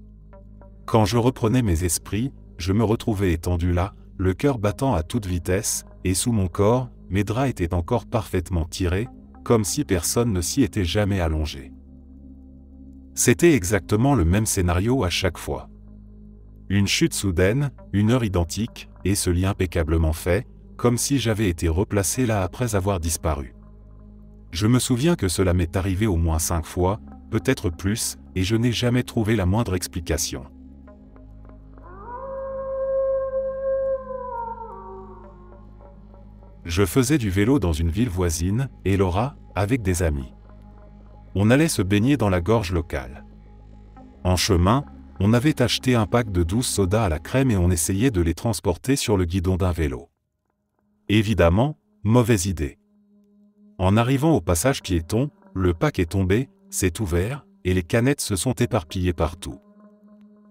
Quand je reprenais mes esprits, je me retrouvais étendu là, le cœur battant à toute vitesse, et sous mon corps, mes draps étaient encore parfaitement tirés, comme si personne ne s'y était jamais allongé. C'était exactement le même scénario à chaque fois. Une chute soudaine, une heure identique, et ce lit impeccablement fait, comme si j'avais été replacé là après avoir disparu. Je me souviens que cela m'est arrivé au moins 5 fois, peut-être plus, et je n'ai jamais trouvé la moindre explication. Je faisais du vélo dans une ville voisine, et Laura, avec des amis. On allait se baigner dans la gorge locale. En chemin, on avait acheté un pack de 12 sodas à la crème et on essayait de les transporter sur le guidon d'un vélo. Évidemment, mauvaise idée. En arrivant au passage piéton, le pack est tombé, s'est ouvert, et les canettes se sont éparpillées partout.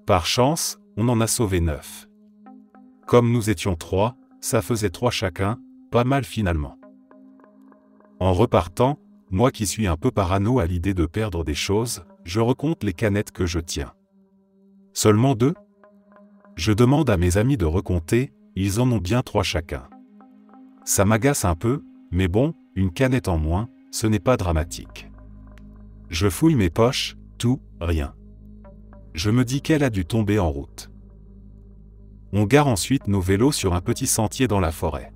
Par chance, on en a sauvé 9. Comme nous étions 3, ça faisait 3 chacun, pas mal finalement. En repartant, moi qui suis un peu parano à l'idée de perdre des choses, je recompte les canettes que je tiens. Seulement 2? Je demande à mes amis de recompter, ils en ont bien 3 chacun. Ça m'agace un peu, mais bon, une canette en moins, ce n'est pas dramatique. Je fouille mes poches, tout, rien. Je me dis qu'elle a dû tomber en route. On gare ensuite nos vélos sur un petit sentier dans la forêt.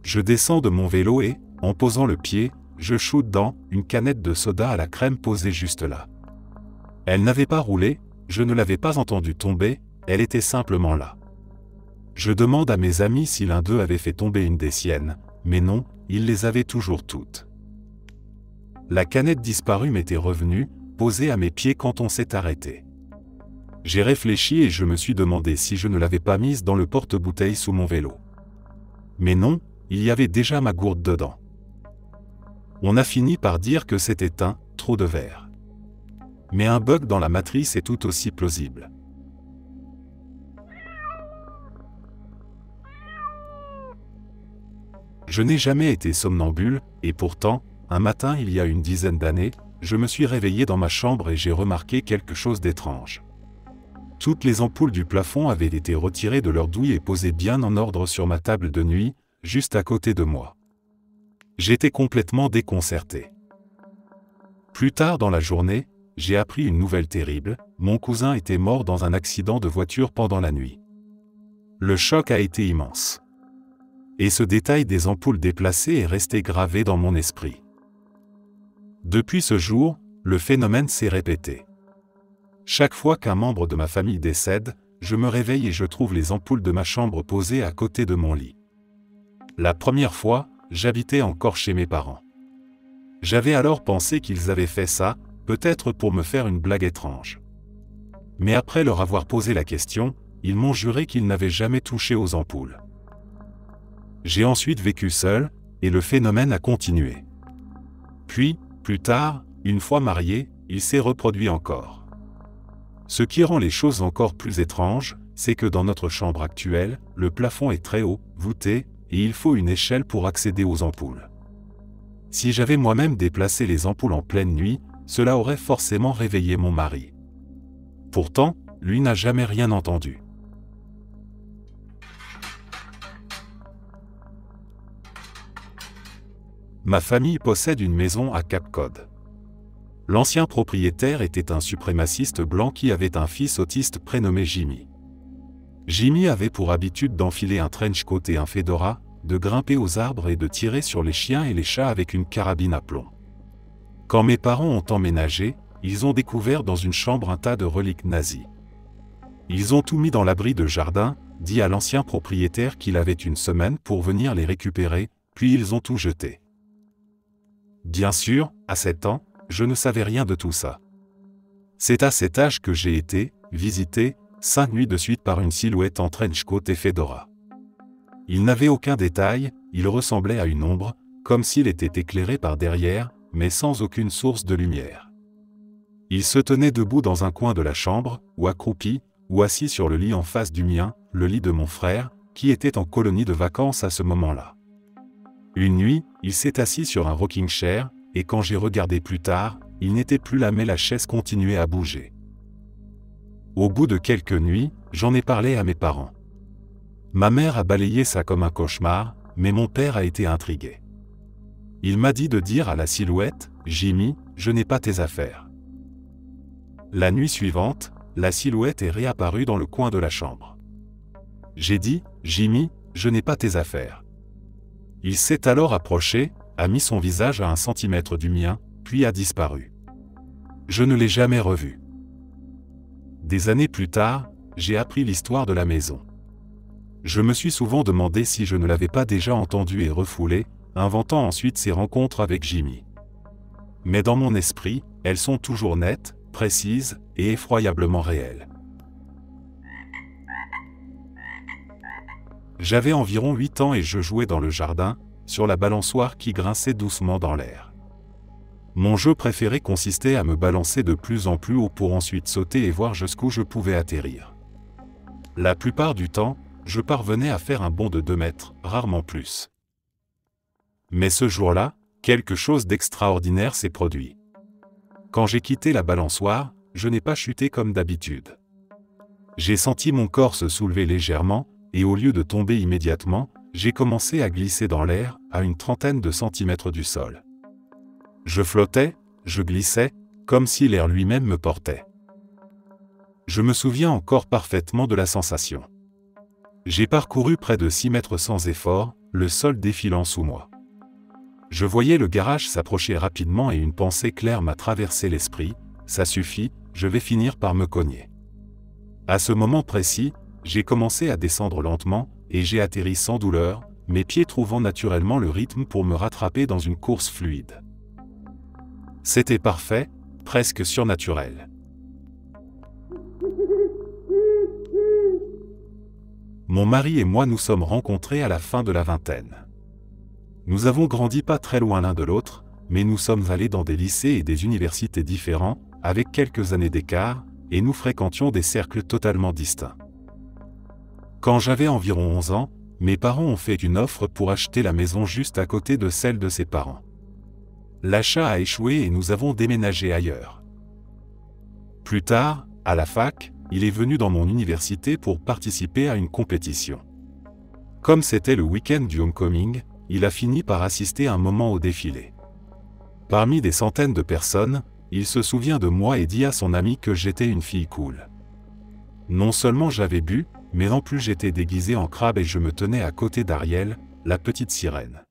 Je descends de mon vélo et, en posant le pied, je shoot dans une canette de soda à la crème posée juste là. Elle n'avait pas roulé, je ne l'avais pas entendue tomber, elle était simplement là. Je demande à mes amis si l'un d'eux avait fait tomber une des siennes, mais non, ils les avaient toujours toutes. La canette disparue m'était revenue, posée à mes pieds quand on s'est arrêté. J'ai réfléchi et je me suis demandé si je ne l'avais pas mise dans le porte-bouteilles sous mon vélo. Mais non, il y avait déjà ma gourde dedans. On a fini par dire que c'était un « trou de verre ». Mais un bug dans la matrice est tout aussi plausible. Je n'ai jamais été somnambule, et pourtant, un matin il y a une dizaine d'années, je me suis réveillé dans ma chambre et j'ai remarqué quelque chose d'étrange. Toutes les ampoules du plafond avaient été retirées de leur douille et posées bien en ordre sur ma table de nuit, juste à côté de moi. J'étais complètement déconcerté. Plus tard dans la journée, j'ai appris une nouvelle terrible, mon cousin était mort dans un accident de voiture pendant la nuit. Le choc a été immense. Et ce détail des ampoules déplacées est resté gravé dans mon esprit. Depuis ce jour, le phénomène s'est répété. Chaque fois qu'un membre de ma famille décède, je me réveille et je trouve les ampoules de ma chambre posées à côté de mon lit. La première fois, j'habitais encore chez mes parents. J'avais alors pensé qu'ils avaient fait ça, peut-être pour me faire une blague étrange. Mais après leur avoir posé la question, ils m'ont juré qu'ils n'avaient jamais touché aux ampoules. J'ai ensuite vécu seul, et le phénomène a continué. Puis, plus tard, une fois marié, il s'est reproduit encore. Ce qui rend les choses encore plus étranges, c'est que dans notre chambre actuelle, le plafond est très haut, voûté, et il faut une échelle pour accéder aux ampoules. Si j'avais moi-même déplacé les ampoules en pleine nuit, cela aurait forcément réveillé mon mari. Pourtant, lui n'a jamais rien entendu. Ma famille possède une maison à Cap Cod. L'ancien propriétaire était un suprémaciste blanc qui avait un fils autiste prénommé Jimmy. Jimmy avait pour habitude d'enfiler un trench coat et un fedora, de grimper aux arbres et de tirer sur les chiens et les chats avec une carabine à plomb. Quand mes parents ont emménagé, ils ont découvert dans une chambre un tas de reliques nazies. Ils ont tout mis dans l'abri de jardin, dit à l'ancien propriétaire qu'il avait une semaine pour venir les récupérer, puis ils ont tout jeté. Bien sûr, à 7 ans, je ne savais rien de tout ça. C'est à cet âge que j'ai été visité 5 nuits de suite par une silhouette en trench coat et fedora. Il n'avait aucun détail, il ressemblait à une ombre, comme s'il était éclairé par derrière, mais sans aucune source de lumière. Il se tenait debout dans un coin de la chambre, ou accroupi, ou assis sur le lit en face du mien, le lit de mon frère, qui était en colonie de vacances à ce moment-là. Une nuit, il s'est assis sur un rocking chair, et quand j'ai regardé plus tard, il n'était plus là mais la chaise continuait à bouger. Au bout de quelques nuits, j'en ai parlé à mes parents. Ma mère a balayé ça comme un cauchemar, mais mon père a été intrigué. Il m'a dit de dire à la silhouette, « Jimmy, je n'ai pas tes affaires. » La nuit suivante, la silhouette est réapparue dans le coin de la chambre. J'ai dit, « Jimmy, je n'ai pas tes affaires. » Il s'est alors approché, a mis son visage à 1 centimètre du mien, puis a disparu. Je ne l'ai jamais revu. Des années plus tard, j'ai appris l'histoire de la maison. Je me suis souvent demandé si je ne l'avais pas déjà entendu et refoulé, inventant ensuite ces rencontres avec Jimmy. Mais dans mon esprit, elles sont toujours nettes, précises et effroyablement réelles. J'avais environ 8 ans et je jouais dans le jardin, sur la balançoire qui grinçait doucement dans l'air. Mon jeu préféré consistait à me balancer de plus en plus haut pour ensuite sauter et voir jusqu'où je pouvais atterrir. La plupart du temps, je parvenais à faire un bond de 2 mètres, rarement plus. Mais ce jour-là, quelque chose d'extraordinaire s'est produit. Quand j'ai quitté la balançoire, je n'ai pas chuté comme d'habitude. J'ai senti mon corps se soulever légèrement, et au lieu de tomber immédiatement, j'ai commencé à glisser dans l'air, à une trentaine de centimètres du sol. Je flottais, je glissais, comme si l'air lui-même me portait. Je me souviens encore parfaitement de la sensation. J'ai parcouru près de 6 mètres sans effort, le sol défilant sous moi. Je voyais le garage s'approcher rapidement et une pensée claire m'a traversé l'esprit, ça suffit, je vais finir par me cogner. À ce moment précis, j'ai commencé à descendre lentement, et j'ai atterri sans douleur, mes pieds trouvant naturellement le rythme pour me rattraper dans une course fluide. C'était parfait, presque surnaturel. Mon mari et moi nous sommes rencontrés à la fin de la vingtaine. Nous avons grandi pas très loin l'un de l'autre, mais nous sommes allés dans des lycées et des universités différents, avec quelques années d'écart, et nous fréquentions des cercles totalement distincts. Quand j'avais environ 11 ans, mes parents ont fait une offre pour acheter la maison juste à côté de celle de ses parents. L'achat a échoué et nous avons déménagé ailleurs. Plus tard, à la fac, il est venu dans mon université pour participer à une compétition. Comme c'était le week-end du homecoming, il a fini par assister un moment au défilé. Parmi des centaines de personnes, il se souvient de moi et dit à son ami que j'étais une fille cool. Non seulement j'avais bu, mais en plus j'étais déguisé en crabe et je me tenais à côté d'Ariel, la petite sirène.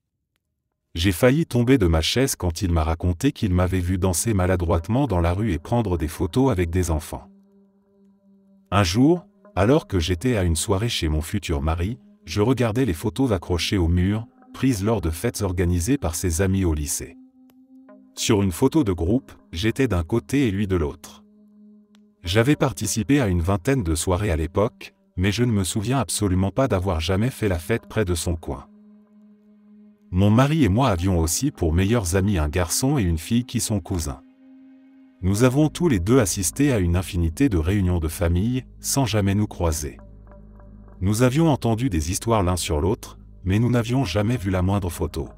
J'ai failli tomber de ma chaise quand il m'a raconté qu'il m'avait vu danser maladroitement dans la rue et prendre des photos avec des enfants. Un jour, alors que j'étais à une soirée chez mon futur mari, je regardais les photos accrochées au mur, prises lors de fêtes organisées par ses amis au lycée. Sur une photo de groupe, j'étais d'un côté et lui de l'autre. J'avais participé à une vingtaine de soirées à l'époque, mais je ne me souviens absolument pas d'avoir jamais fait la fête près de son coin. Mon mari et moi avions aussi pour meilleurs amis un garçon et une fille qui sont cousins. Nous avons tous les deux assisté à une infinité de réunions de famille, sans jamais nous croiser. Nous avions entendu des histoires l'un sur l'autre, mais nous n'avions jamais vu la moindre photo.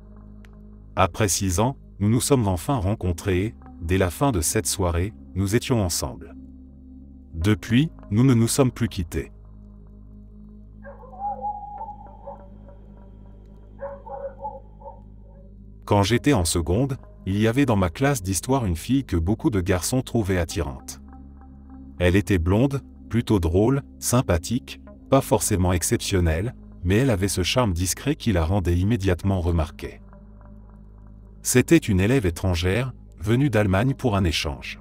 Après 6 ans, nous nous sommes enfin rencontrés et, dès la fin de cette soirée, nous étions ensemble. Depuis, nous ne nous sommes plus quittés. Quand j'étais en seconde, il y avait dans ma classe d'histoire une fille que beaucoup de garçons trouvaient attirante. Elle était blonde, plutôt drôle, sympathique, pas forcément exceptionnelle, mais elle avait ce charme discret qui la rendait immédiatement remarquée. C'était une élève étrangère, venue d'Allemagne pour un échange.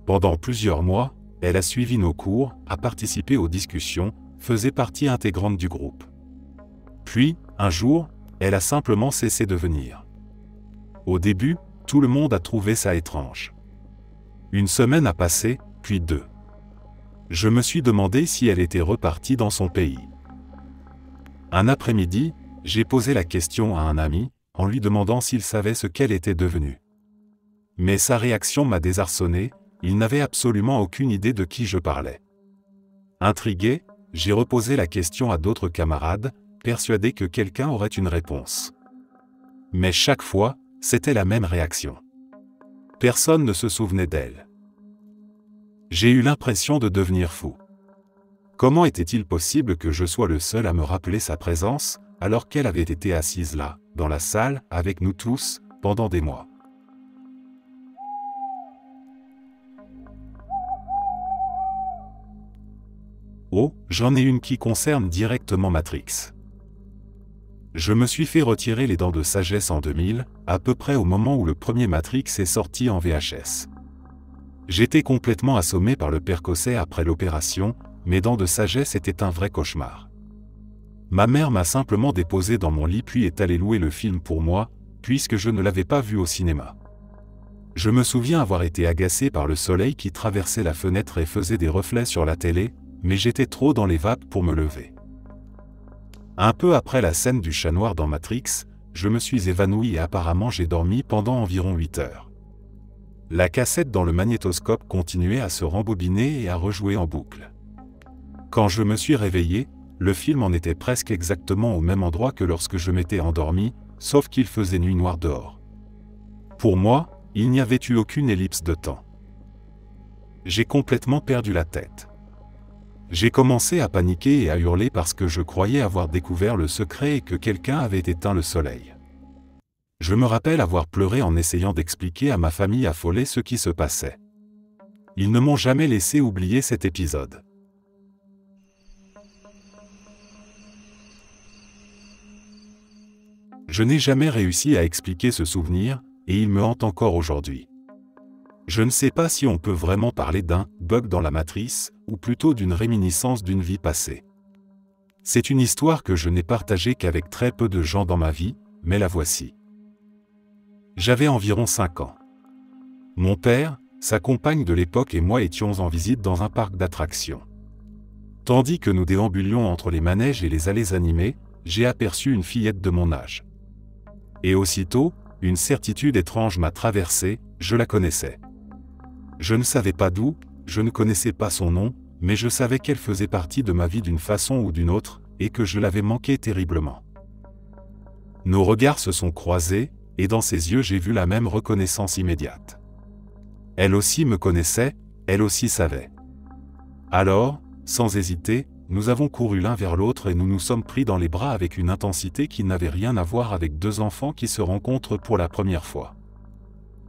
Pendant plusieurs mois, elle a suivi nos cours, a participé aux discussions, faisait partie intégrante du groupe. Puis, un jour, elle a simplement cessé de venir. Au début, tout le monde a trouvé ça étrange. Une semaine a passé, puis 2. Je me suis demandé si elle était repartie dans son pays. Un après-midi, j'ai posé la question à un ami, en lui demandant s'il savait ce qu'elle était devenue. Mais sa réaction m'a désarçonné, il n'avait absolument aucune idée de qui je parlais. Intrigué, j'ai reposé la question à d'autres camarades, persuadé que quelqu'un aurait une réponse. Mais chaque fois, c'était la même réaction. Personne ne se souvenait d'elle. J'ai eu l'impression de devenir fou. Comment était-il possible que je sois le seul à me rappeler sa présence, alors qu'elle avait été assise là, dans la salle, avec nous tous, pendant des mois? Oh, j'en ai une qui concerne directement Matrix. Je me suis fait retirer les dents de sagesse en 2000, à peu près au moment où le premier Matrix est sorti en VHS. J'étais complètement assommé par le percocet après l'opération, mes dents de sagesse étaient un vrai cauchemar. Ma mère m'a simplement déposé dans mon lit puis est allée louer le film pour moi, puisque je ne l'avais pas vu au cinéma. Je me souviens avoir été agacé par le soleil qui traversait la fenêtre et faisait des reflets sur la télé, mais j'étais trop dans les vapes pour me lever. Un peu après la scène du chat noir dans Matrix, je me suis évanoui et apparemment j'ai dormi pendant environ 8 heures. La cassette dans le magnétoscope continuait à se rembobiner et à rejouer en boucle. Quand je me suis réveillé, le film en était presque exactement au même endroit que lorsque je m'étais endormi, sauf qu'il faisait nuit noire dehors. Pour moi, il n'y avait eu aucune ellipse de temps. J'ai complètement perdu la tête. J'ai commencé à paniquer et à hurler parce que je croyais avoir découvert le secret et que quelqu'un avait éteint le soleil. Je me rappelle avoir pleuré en essayant d'expliquer à ma famille affolée ce qui se passait. Ils ne m'ont jamais laissé oublier cet épisode. Je n'ai jamais réussi à expliquer ce souvenir, et il me hante encore aujourd'hui. Je ne sais pas si on peut vraiment parler d'un « bug dans la matrice » ou plutôt d'une réminiscence d'une vie passée. C'est une histoire que je n'ai partagée qu'avec très peu de gens dans ma vie, mais la voici. J'avais environ 5 ans. Mon père, sa compagne de l'époque et moi étions en visite dans un parc d'attractions. Tandis que nous déambulions entre les manèges et les allées animées, j'ai aperçu une fillette de mon âge. Et aussitôt, une certitude étrange m'a traversé, je la connaissais. Je ne savais pas d'où, je ne connaissais pas son nom, mais je savais qu'elle faisait partie de ma vie d'une façon ou d'une autre, et que je l'avais manqué terriblement. Nos regards se sont croisés, et dans ses yeux j'ai vu la même reconnaissance immédiate. Elle aussi me connaissait, elle aussi savait. Alors, sans hésiter, nous avons couru l'un vers l'autre et nous nous sommes pris dans les bras avec une intensité qui n'avait rien à voir avec deux enfants qui se rencontrent pour la première fois.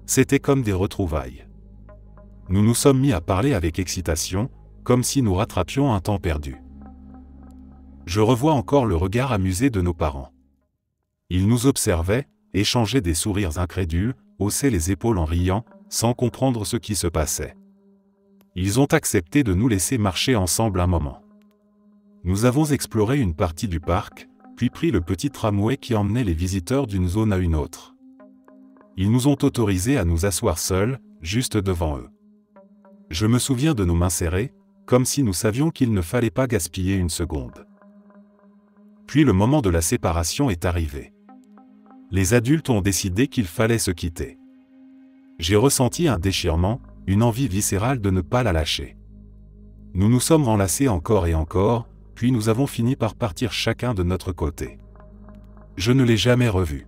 C'était comme des retrouvailles. Nous nous sommes mis à parler avec excitation, comme si nous rattrapions un temps perdu. Je revois encore le regard amusé de nos parents. Ils nous observaient, échangeaient des sourires incrédules, haussaient les épaules en riant, sans comprendre ce qui se passait. Ils ont accepté de nous laisser marcher ensemble un moment. Nous avons exploré une partie du parc, puis pris le petit tramway qui emmenait les visiteurs d'une zone à une autre. Ils nous ont autorisés à nous asseoir seuls, juste devant eux. Je me souviens de nos mains serrées, comme si nous savions qu'il ne fallait pas gaspiller une seconde. Puis le moment de la séparation est arrivé. Les adultes ont décidé qu'il fallait se quitter. J'ai ressenti un déchirement, une envie viscérale de ne pas la lâcher. Nous nous sommes enlacés encore et encore, puis nous avons fini par partir chacun de notre côté. Je ne l'ai jamais revue.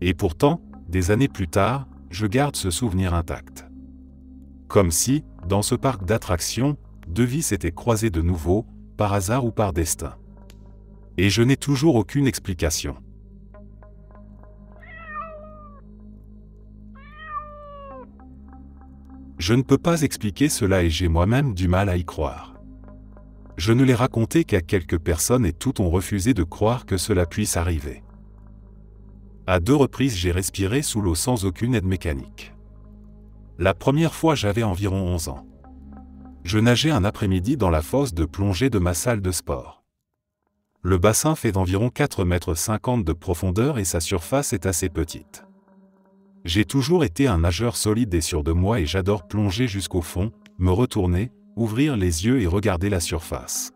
Et pourtant, des années plus tard, je garde ce souvenir intact. Comme si, dans ce parc d'attractions, deux vies s'étaient croisées de nouveau, par hasard ou par destin. Et je n'ai toujours aucune explication. Je ne peux pas expliquer cela et j'ai moi-même du mal à y croire. Je ne l'ai raconté qu'à quelques personnes et toutes ont refusé de croire que cela puisse arriver. À 2 reprises j'ai respiré sous l'eau sans aucune aide mécanique. La première fois j'avais environ 11 ans. Je nageais un après-midi dans la fosse de plongée de ma salle de sport. Le bassin fait d'environ 4,50 m de profondeur et sa surface est assez petite. J'ai toujours été un nageur solide et sûr de moi et j'adore plonger jusqu'au fond, me retourner, ouvrir les yeux et regarder la surface.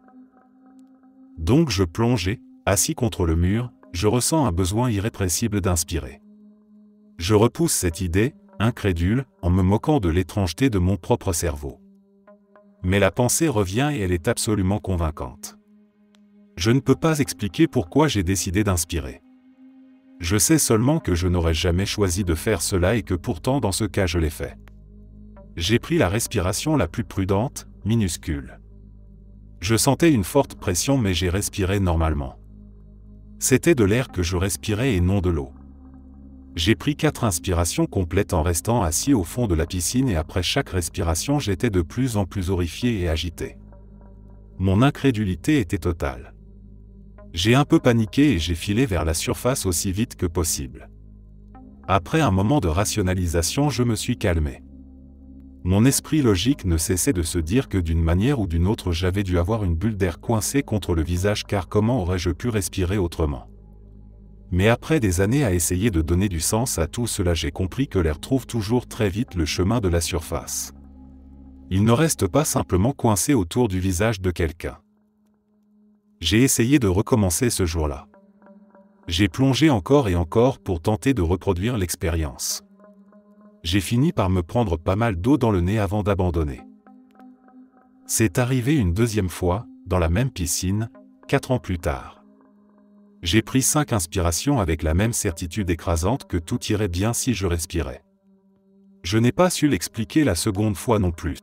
Donc je plongeais, assis contre le mur, je ressens un besoin irrépressible d'inspirer. Je repousse cette idée, incrédule, en me moquant de l'étrangeté de mon propre cerveau. Mais la pensée revient et elle est absolument convaincante. Je ne peux pas expliquer pourquoi j'ai décidé d'inspirer. Je sais seulement que je n'aurais jamais choisi de faire cela et que pourtant dans ce cas je l'ai fait. J'ai pris la respiration la plus prudente, minuscule. Je sentais une forte pression mais j'ai respiré normalement. C'était de l'air que je respirais et non de l'eau. J'ai pris 4 inspirations complètes en restant assis au fond de la piscine et après chaque respiration j'étais de plus en plus horrifié et agité. Mon incrédulité était totale. J'ai un peu paniqué et j'ai filé vers la surface aussi vite que possible. Après un moment de rationalisation, je me suis calmé. Mon esprit logique ne cessait de se dire que d'une manière ou d'une autre j'avais dû avoir une bulle d'air coincée contre le visage car comment aurais-je pu respirer autrement ? Mais après des années à essayer de donner du sens à tout cela, j'ai compris que l'air trouve toujours très vite le chemin de la surface. Il ne reste pas simplement coincé autour du visage de quelqu'un. J'ai essayé de recommencer ce jour-là. J'ai plongé encore et encore pour tenter de reproduire l'expérience. J'ai fini par me prendre pas mal d'eau dans le nez avant d'abandonner. C'est arrivé une deuxième fois, dans la même piscine, 4 ans plus tard. J'ai pris 5 inspirations avec la même certitude écrasante que tout irait bien si je respirais. Je n'ai pas su l'expliquer la seconde fois non plus.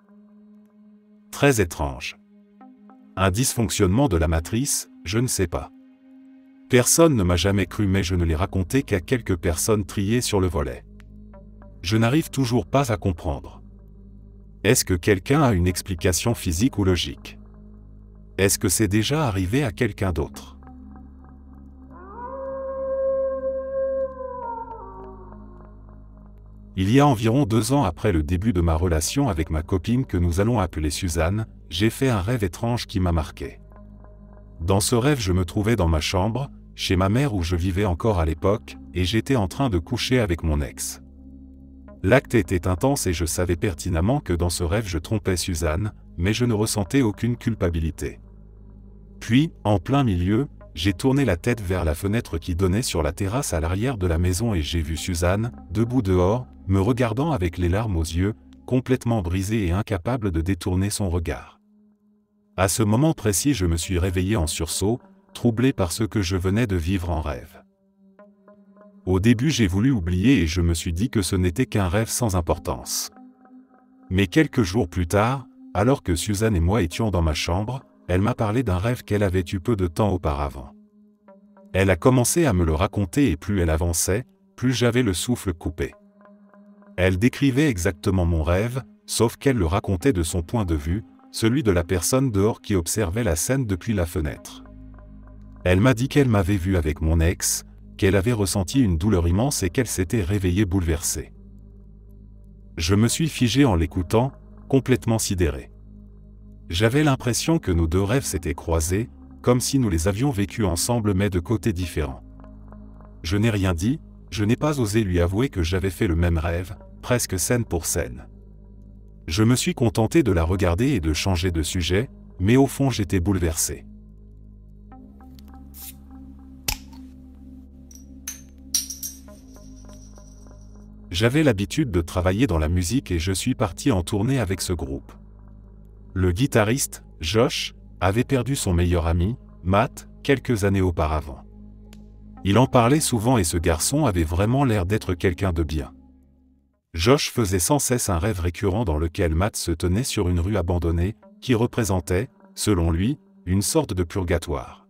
Très étrange. Un dysfonctionnement de la matrice, je ne sais pas. Personne ne m'a jamais cru mais je ne l'ai raconté qu'à quelques personnes triées sur le volet. Je n'arrive toujours pas à comprendre. Est-ce que quelqu'un a une explication physique ou logique? Est-ce que c'est déjà arrivé à quelqu'un d'autre? Il y a environ 2 ans après le début de ma relation avec ma copine que nous allons appeler Suzanne, j'ai fait un rêve étrange qui m'a marqué. Dans ce rêve, je me trouvais dans ma chambre, chez ma mère où je vivais encore à l'époque, et j'étais en train de coucher avec mon ex. L'acte était intense et je savais pertinemment que dans ce rêve je trompais Suzanne, mais je ne ressentais aucune culpabilité. Puis, en plein milieu, j'ai tourné la tête vers la fenêtre qui donnait sur la terrasse à l'arrière de la maison et j'ai vu Suzanne, debout dehors, me regardant avec les larmes aux yeux, complètement brisée et incapable de détourner son regard. À ce moment précis, je me suis réveillé en sursaut, troublé par ce que je venais de vivre en rêve. Au début, j'ai voulu oublier et je me suis dit que ce n'était qu'un rêve sans importance. Mais quelques jours plus tard, alors que Suzanne et moi étions dans ma chambre, elle m'a parlé d'un rêve qu'elle avait eu peu de temps auparavant. Elle a commencé à me le raconter et plus elle avançait, plus j'avais le souffle coupé. Elle décrivait exactement mon rêve, sauf qu'elle le racontait de son point de vue, celui de la personne dehors qui observait la scène depuis la fenêtre. Elle m'a dit qu'elle m'avait vu avec mon ex, qu'elle avait ressenti une douleur immense et qu'elle s'était réveillée bouleversée. Je me suis figé en l'écoutant, complètement sidéré. J'avais l'impression que nos 2 rêves s'étaient croisés, comme si nous les avions vécus ensemble mais de côtés différents. Je n'ai rien dit, je n'ai pas osé lui avouer que j'avais fait le même rêve, presque scène pour scène. Je me suis contenté de la regarder et de changer de sujet, mais au fond j'étais bouleversé. J'avais l'habitude de travailler dans la musique et je suis parti en tournée avec ce groupe. Le guitariste, Josh, avait perdu son meilleur ami, Matt, quelques années auparavant. Il en parlait souvent et ce garçon avait vraiment l'air d'être quelqu'un de bien. Josh faisait sans cesse un rêve récurrent dans lequel Matt se tenait sur une rue abandonnée, qui représentait, selon lui, une sorte de purgatoire.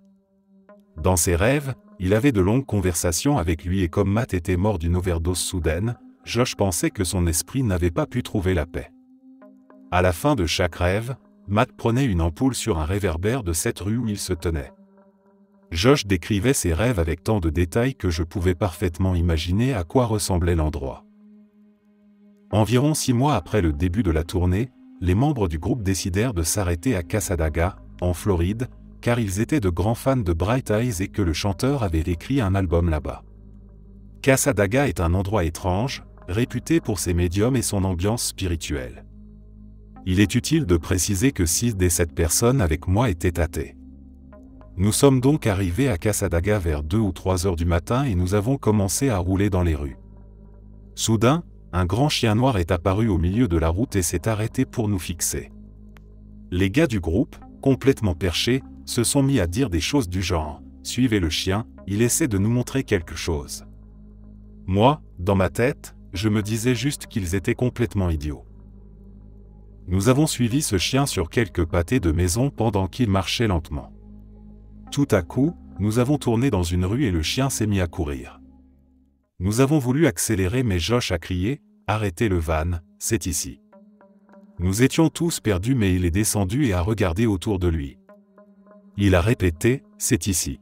Dans ses rêves, il avait de longues conversations avec lui et comme Matt était mort d'une overdose soudaine, Josh pensait que son esprit n'avait pas pu trouver la paix. À la fin de chaque rêve, Matt prenait une ampoule sur un réverbère de cette rue où il se tenait. Josh décrivait ses rêves avec tant de détails que je pouvais parfaitement imaginer à quoi ressemblait l'endroit. Environ 6 mois après le début de la tournée, les membres du groupe décidèrent de s'arrêter à Cassadaga, en Floride, car ils étaient de grands fans de Bright Eyes et que le chanteur avait écrit un album là-bas. Cassadaga est un endroit étrange, réputé pour ses médiums et son ambiance spirituelle. Il est utile de préciser que 6 des 7 personnes avec moi étaient athées. Nous sommes donc arrivés à Cassadaga vers 2 ou 3 heures du matin et nous avons commencé à rouler dans les rues. Soudain, un grand chien noir est apparu au milieu de la route et s'est arrêté pour nous fixer. Les gars du groupe, complètement perchés, se sont mis à dire des choses du genre « Suivez le chien, il essaie de nous montrer quelque chose ». Moi, dans ma tête, je me disais juste qu'ils étaient complètement idiots. Nous avons suivi ce chien sur quelques pâtés de maison pendant qu'il marchait lentement. Tout à coup, nous avons tourné dans une rue et le chien s'est mis à courir. Nous avons voulu accélérer mais Josh a crié « Arrêtez le van, c'est ici ». Nous étions tous perdus mais il est descendu et a regardé autour de lui. Il a répété « C'est ici.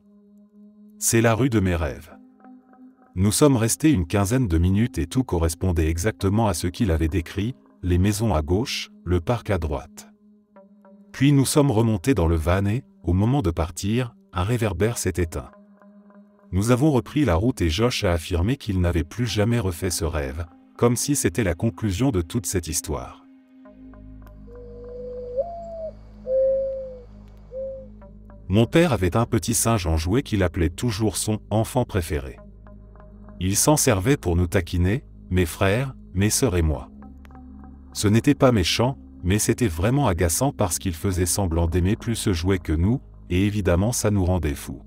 C'est la rue de mes rêves ». Nous sommes restés une quinzaine de minutes et tout correspondait exactement à ce qu'il avait décrit, les maisons à gauche, le parc à droite. Puis nous sommes remontés dans le van et, au moment de partir, un réverbère s'est éteint. Nous avons repris la route et Josh a affirmé qu'il n'avait plus jamais refait ce rêve, comme si c'était la conclusion de toute cette histoire. Mon père avait un petit singe en jouet qu'il appelait toujours son enfant préféré. Il s'en servait pour nous taquiner, mes frères, mes sœurs et moi. Ce n'était pas méchant, mais c'était vraiment agaçant parce qu'il faisait semblant d'aimer plus ce jouet que nous, et évidemment ça nous rendait fous.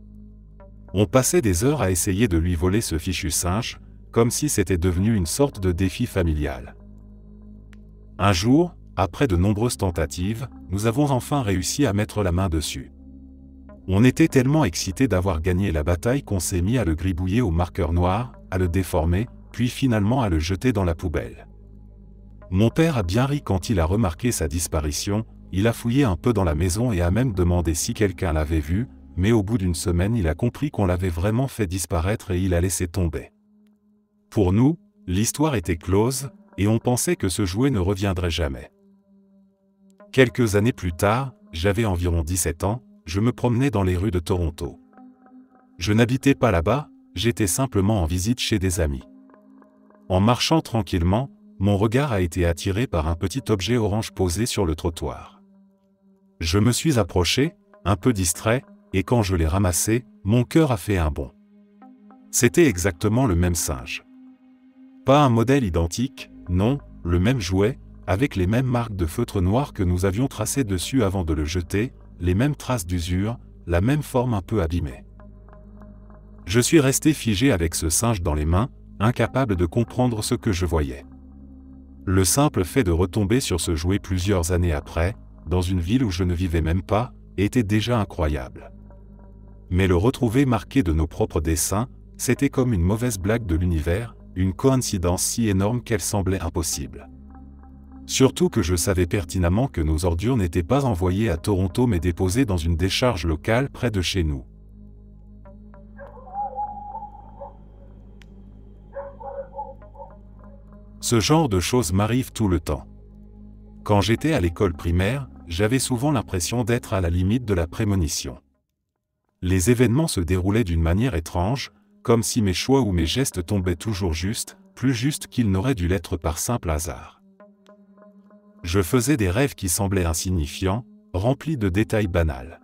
On passait des heures à essayer de lui voler ce fichu singe, comme si c'était devenu une sorte de défi familial. Un jour, après de nombreuses tentatives, nous avons enfin réussi à mettre la main dessus. On était tellement excités d'avoir gagné la bataille qu'on s'est mis à le gribouiller au marqueur noir, à le déformer, puis finalement à le jeter dans la poubelle. Mon père a bien ri quand il a remarqué sa disparition, il a fouillé un peu dans la maison et a même demandé si quelqu'un l'avait vu, mais au bout d'une semaine il a compris qu'on l'avait vraiment fait disparaître et il a laissé tomber. Pour nous, l'histoire était close, et on pensait que ce jouet ne reviendrait jamais. Quelques années plus tard, j'avais environ 17 ans, je me promenais dans les rues de Toronto. Je n'habitais pas là-bas, j'étais simplement en visite chez des amis. En marchant tranquillement, mon regard a été attiré par un petit objet orange posé sur le trottoir. Je me suis approché, un peu distrait, et quand je l'ai ramassé, mon cœur a fait un bond. C'était exactement le même singe. Pas un modèle identique, non, le même jouet, avec les mêmes marques de feutre noir que nous avions tracées dessus avant de le jeter, les mêmes traces d'usure, la même forme un peu abîmée. Je suis resté figé avec ce singe dans les mains, incapable de comprendre ce que je voyais. Le simple fait de retomber sur ce jouet plusieurs années après, dans une ville où je ne vivais même pas, était déjà incroyable. Mais le retrouver marqué de nos propres dessins, c'était comme une mauvaise blague de l'univers, une coïncidence si énorme qu'elle semblait impossible. Surtout que je savais pertinemment que nos ordures n'étaient pas envoyées à Toronto mais déposées dans une décharge locale près de chez nous. Ce genre de choses m'arrive tout le temps. Quand j'étais à l'école primaire, j'avais souvent l'impression d'être à la limite de la prémonition. Les événements se déroulaient d'une manière étrange, comme si mes choix ou mes gestes tombaient toujours juste, plus juste qu'ils n'auraient dû l'être par simple hasard. Je faisais des rêves qui semblaient insignifiants, remplis de détails banals.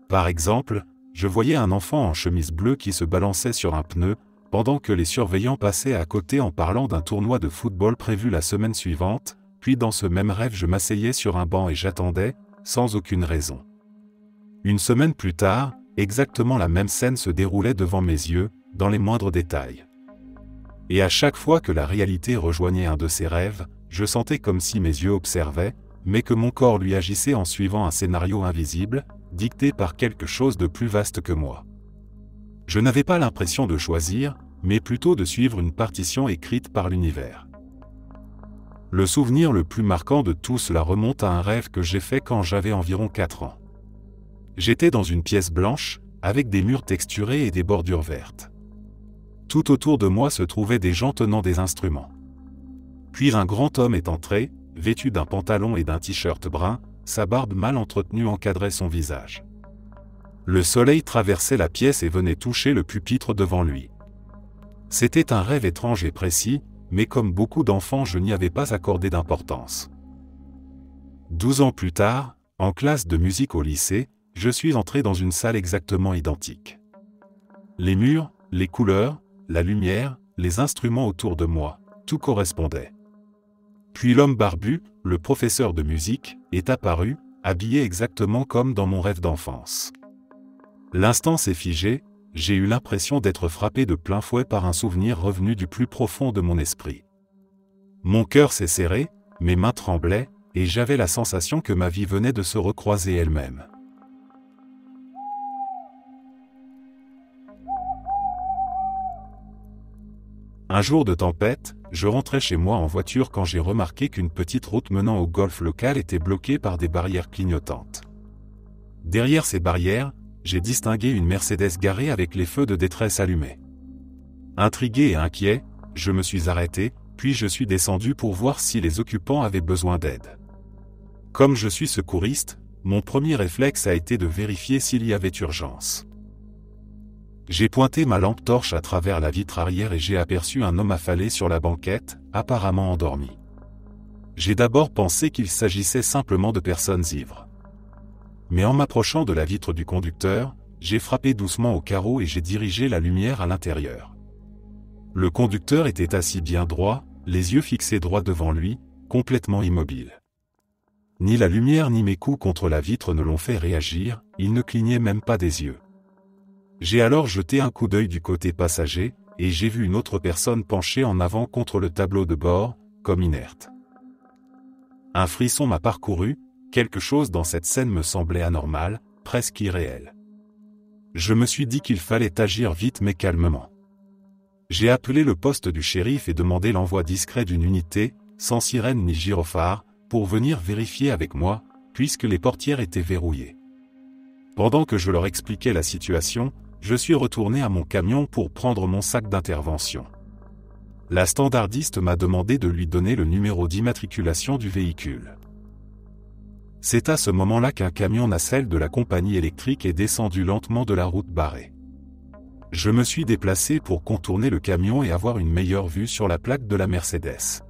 Par exemple, je voyais un enfant en chemise bleue qui se balançait sur un pneu, pendant que les surveillants passaient à côté en parlant d'un tournoi de football prévu la semaine suivante, puis dans ce même rêve je m'asseyais sur un banc et j'attendais, sans aucune raison. Une semaine plus tard, exactement la même scène se déroulait devant mes yeux, dans les moindres détails. Et à chaque fois que la réalité rejoignait un de ces rêves, je sentais comme si mes yeux observaient, mais que mon corps lui agissait en suivant un scénario invisible, dicté par quelque chose de plus vaste que moi. Je n'avais pas l'impression de choisir, mais plutôt de suivre une partition écrite par l'univers. Le souvenir le plus marquant de tout cela remonte à un rêve que j'ai fait quand j'avais environ 4 ans. J'étais dans une pièce blanche, avec des murs texturés et des bordures vertes. Tout autour de moi se trouvaient des gens tenant des instruments. Puis un grand homme est entré, vêtu d'un pantalon et d'un t-shirt brun, sa barbe mal entretenue encadrait son visage. Le soleil traversait la pièce et venait toucher le pupitre devant lui. C'était un rêve étrange et précis, mais comme beaucoup d'enfants je n'y avais pas accordé d'importance. 12 ans plus tard, en classe de musique au lycée, je suis entré dans une salle exactement identique. Les murs, les couleurs, la lumière, les instruments autour de moi, tout correspondait. Puis l'homme barbu, le professeur de musique, est apparu, habillé exactement comme dans mon rêve d'enfance. L'instant s'est figé, j'ai eu l'impression d'être frappé de plein fouet par un souvenir revenu du plus profond de mon esprit. Mon cœur s'est serré, mes mains tremblaient, et j'avais la sensation que ma vie venait de se recroiser elle-même. Un jour de tempête, je rentrais chez moi en voiture quand j'ai remarqué qu'une petite route menant au golf local était bloquée par des barrières clignotantes. Derrière ces barrières, j'ai distingué une Mercedes garée avec les feux de détresse allumés. Intrigué et inquiet, je me suis arrêté, puis je suis descendu pour voir si les occupants avaient besoin d'aide. Comme je suis secouriste, mon premier réflexe a été de vérifier s'il y avait urgence. J'ai pointé ma lampe torche à travers la vitre arrière et j'ai aperçu un homme affalé sur la banquette, apparemment endormi. J'ai d'abord pensé qu'il s'agissait simplement de personnes ivres. Mais en m'approchant de la vitre du conducteur, j'ai frappé doucement au carreau et j'ai dirigé la lumière à l'intérieur. Le conducteur était assis bien droit, les yeux fixés droit devant lui, complètement immobile. Ni la lumière ni mes coups contre la vitre ne l'ont fait réagir, il ne clignait même pas des yeux. J'ai alors jeté un coup d'œil du côté passager, et j'ai vu une autre personne penchée en avant contre le tableau de bord, comme inerte. Un frisson m'a parcouru, quelque chose dans cette scène me semblait anormal, presque irréel. Je me suis dit qu'il fallait agir vite mais calmement. J'ai appelé le poste du shérif et demandé l'envoi discret d'une unité, sans sirène ni gyrophare, pour venir vérifier avec moi, puisque les portières étaient verrouillées. Pendant que je leur expliquais la situation, je suis retourné à mon camion pour prendre mon sac d'intervention. La standardiste m'a demandé de lui donner le numéro d'immatriculation du véhicule. C'est à ce moment-là qu'un camion nacelle de la compagnie électrique est descendu lentement de la route barrée. Je me suis déplacé pour contourner le camion et avoir une meilleure vue sur la plaque de la Mercedes.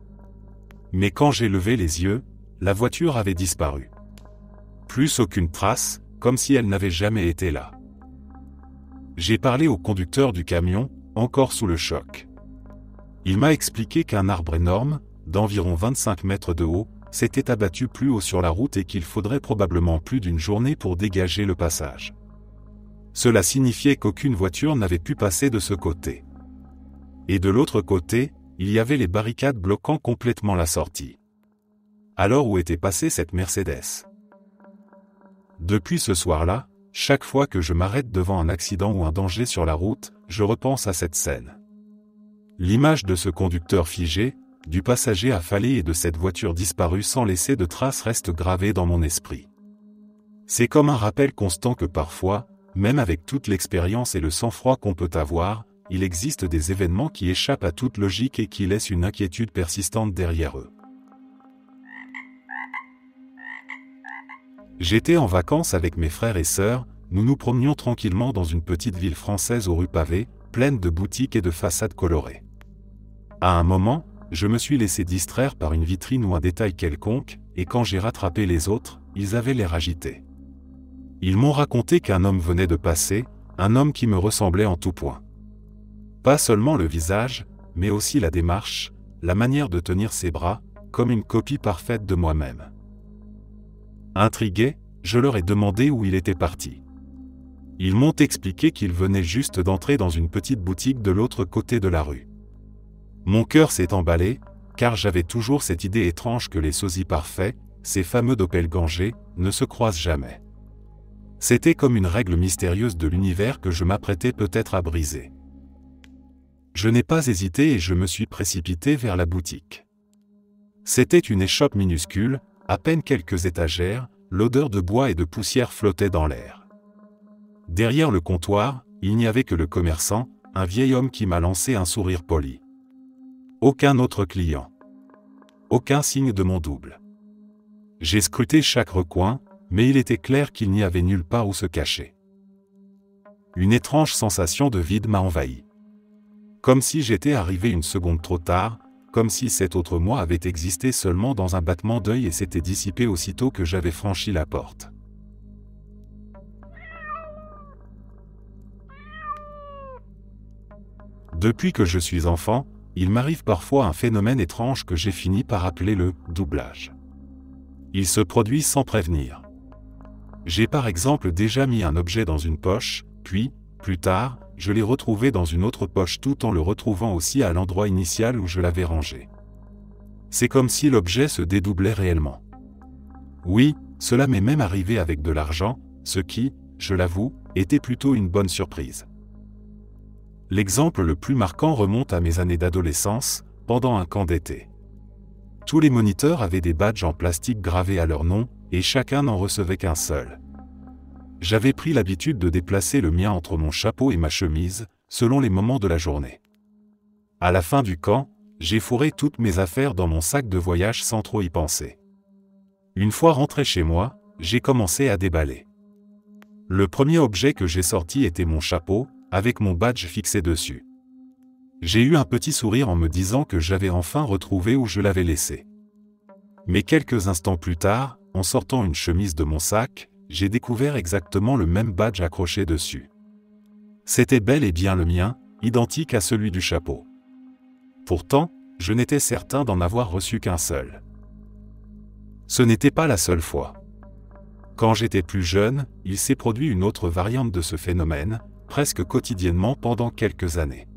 Mais quand j'ai levé les yeux, la voiture avait disparu. Plus aucune trace, comme si elle n'avait jamais été là. J'ai parlé au conducteur du camion, encore sous le choc. Il m'a expliqué qu'un arbre énorme, d'environ 25 mètres de haut, s'était abattu plus haut sur la route et qu'il faudrait probablement plus d'une journée pour dégager le passage. Cela signifiait qu'aucune voiture n'avait pu passer de ce côté. Et de l'autre côté, il y avait les barricades bloquant complètement la sortie. Alors où était passée cette Mercedes ? Depuis ce soir-là, chaque fois que je m'arrête devant un accident ou un danger sur la route, je repense à cette scène. L'image de ce conducteur figé, du passager affalé et de cette voiture disparue sans laisser de traces reste gravée dans mon esprit. C'est comme un rappel constant que parfois, même avec toute l'expérience et le sang-froid qu'on peut avoir, il existe des événements qui échappent à toute logique et qui laissent une inquiétude persistante derrière eux. J'étais en vacances avec mes frères et sœurs, nous nous promenions tranquillement dans une petite ville française aux rues pavées, pleine de boutiques et de façades colorées. À un moment, je me suis laissé distraire par une vitrine ou un détail quelconque, et quand j'ai rattrapé les autres, ils avaient l'air agités. Ils m'ont raconté qu'un homme venait de passer, un homme qui me ressemblait en tout point. Pas seulement le visage, mais aussi la démarche, la manière de tenir ses bras, comme une copie parfaite de moi-même. Intrigué, je leur ai demandé où il était parti. Ils m'ont expliqué qu'il venait juste d'entrer dans une petite boutique de l'autre côté de la rue. Mon cœur s'est emballé, car j'avais toujours cette idée étrange que les sosies parfaits, ces fameux doppelgangers, ne se croisent jamais. C'était comme une règle mystérieuse de l'univers que je m'apprêtais peut-être à briser. Je n'ai pas hésité et je me suis précipité vers la boutique. C'était une échoppe minuscule, à peine quelques étagères, l'odeur de bois et de poussière flottait dans l'air. Derrière le comptoir, il n'y avait que le commerçant, un vieil homme qui m'a lancé un sourire poli. Aucun autre client. Aucun signe de mon double. J'ai scruté chaque recoin, mais il était clair qu'il n'y avait nulle part où se cacher. Une étrange sensation de vide m'a envahi. Comme si j'étais arrivé une seconde trop tard, comme si cet autre moi avait existé seulement dans un battement d'œil et s'était dissipé aussitôt que j'avais franchi la porte. Depuis que je suis enfant, il m'arrive parfois un phénomène étrange que j'ai fini par appeler le doublage. Il se produit sans prévenir. J'ai par exemple déjà mis un objet dans une poche, puis, plus tard, je l'ai retrouvé dans une autre poche tout en le retrouvant aussi à l'endroit initial où je l'avais rangé. C'est comme si l'objet se dédoublait réellement. Oui, cela m'est même arrivé avec de l'argent, ce qui, je l'avoue, était plutôt une bonne surprise. L'exemple le plus marquant remonte à mes années d'adolescence, pendant un camp d'été. Tous les moniteurs avaient des badges en plastique gravés à leur nom, et chacun n'en recevait qu'un seul. J'avais pris l'habitude de déplacer le mien entre mon chapeau et ma chemise, selon les moments de la journée. À la fin du camp, j'ai fourré toutes mes affaires dans mon sac de voyage sans trop y penser. Une fois rentré chez moi, j'ai commencé à déballer. Le premier objet que j'ai sorti était mon chapeau, avec mon badge fixé dessus. J'ai eu un petit sourire en me disant que j'avais enfin retrouvé où je l'avais laissé. Mais quelques instants plus tard, en sortant une chemise de mon sac, j'ai découvert exactement le même badge accroché dessus. C'était bel et bien le mien, identique à celui du chapeau. Pourtant, je n'étais certain d'en avoir reçu qu'un seul. Ce n'était pas la seule fois. Quand j'étais plus jeune, il s'est produit une autre variante de ce phénomène, presque quotidiennement pendant quelques années.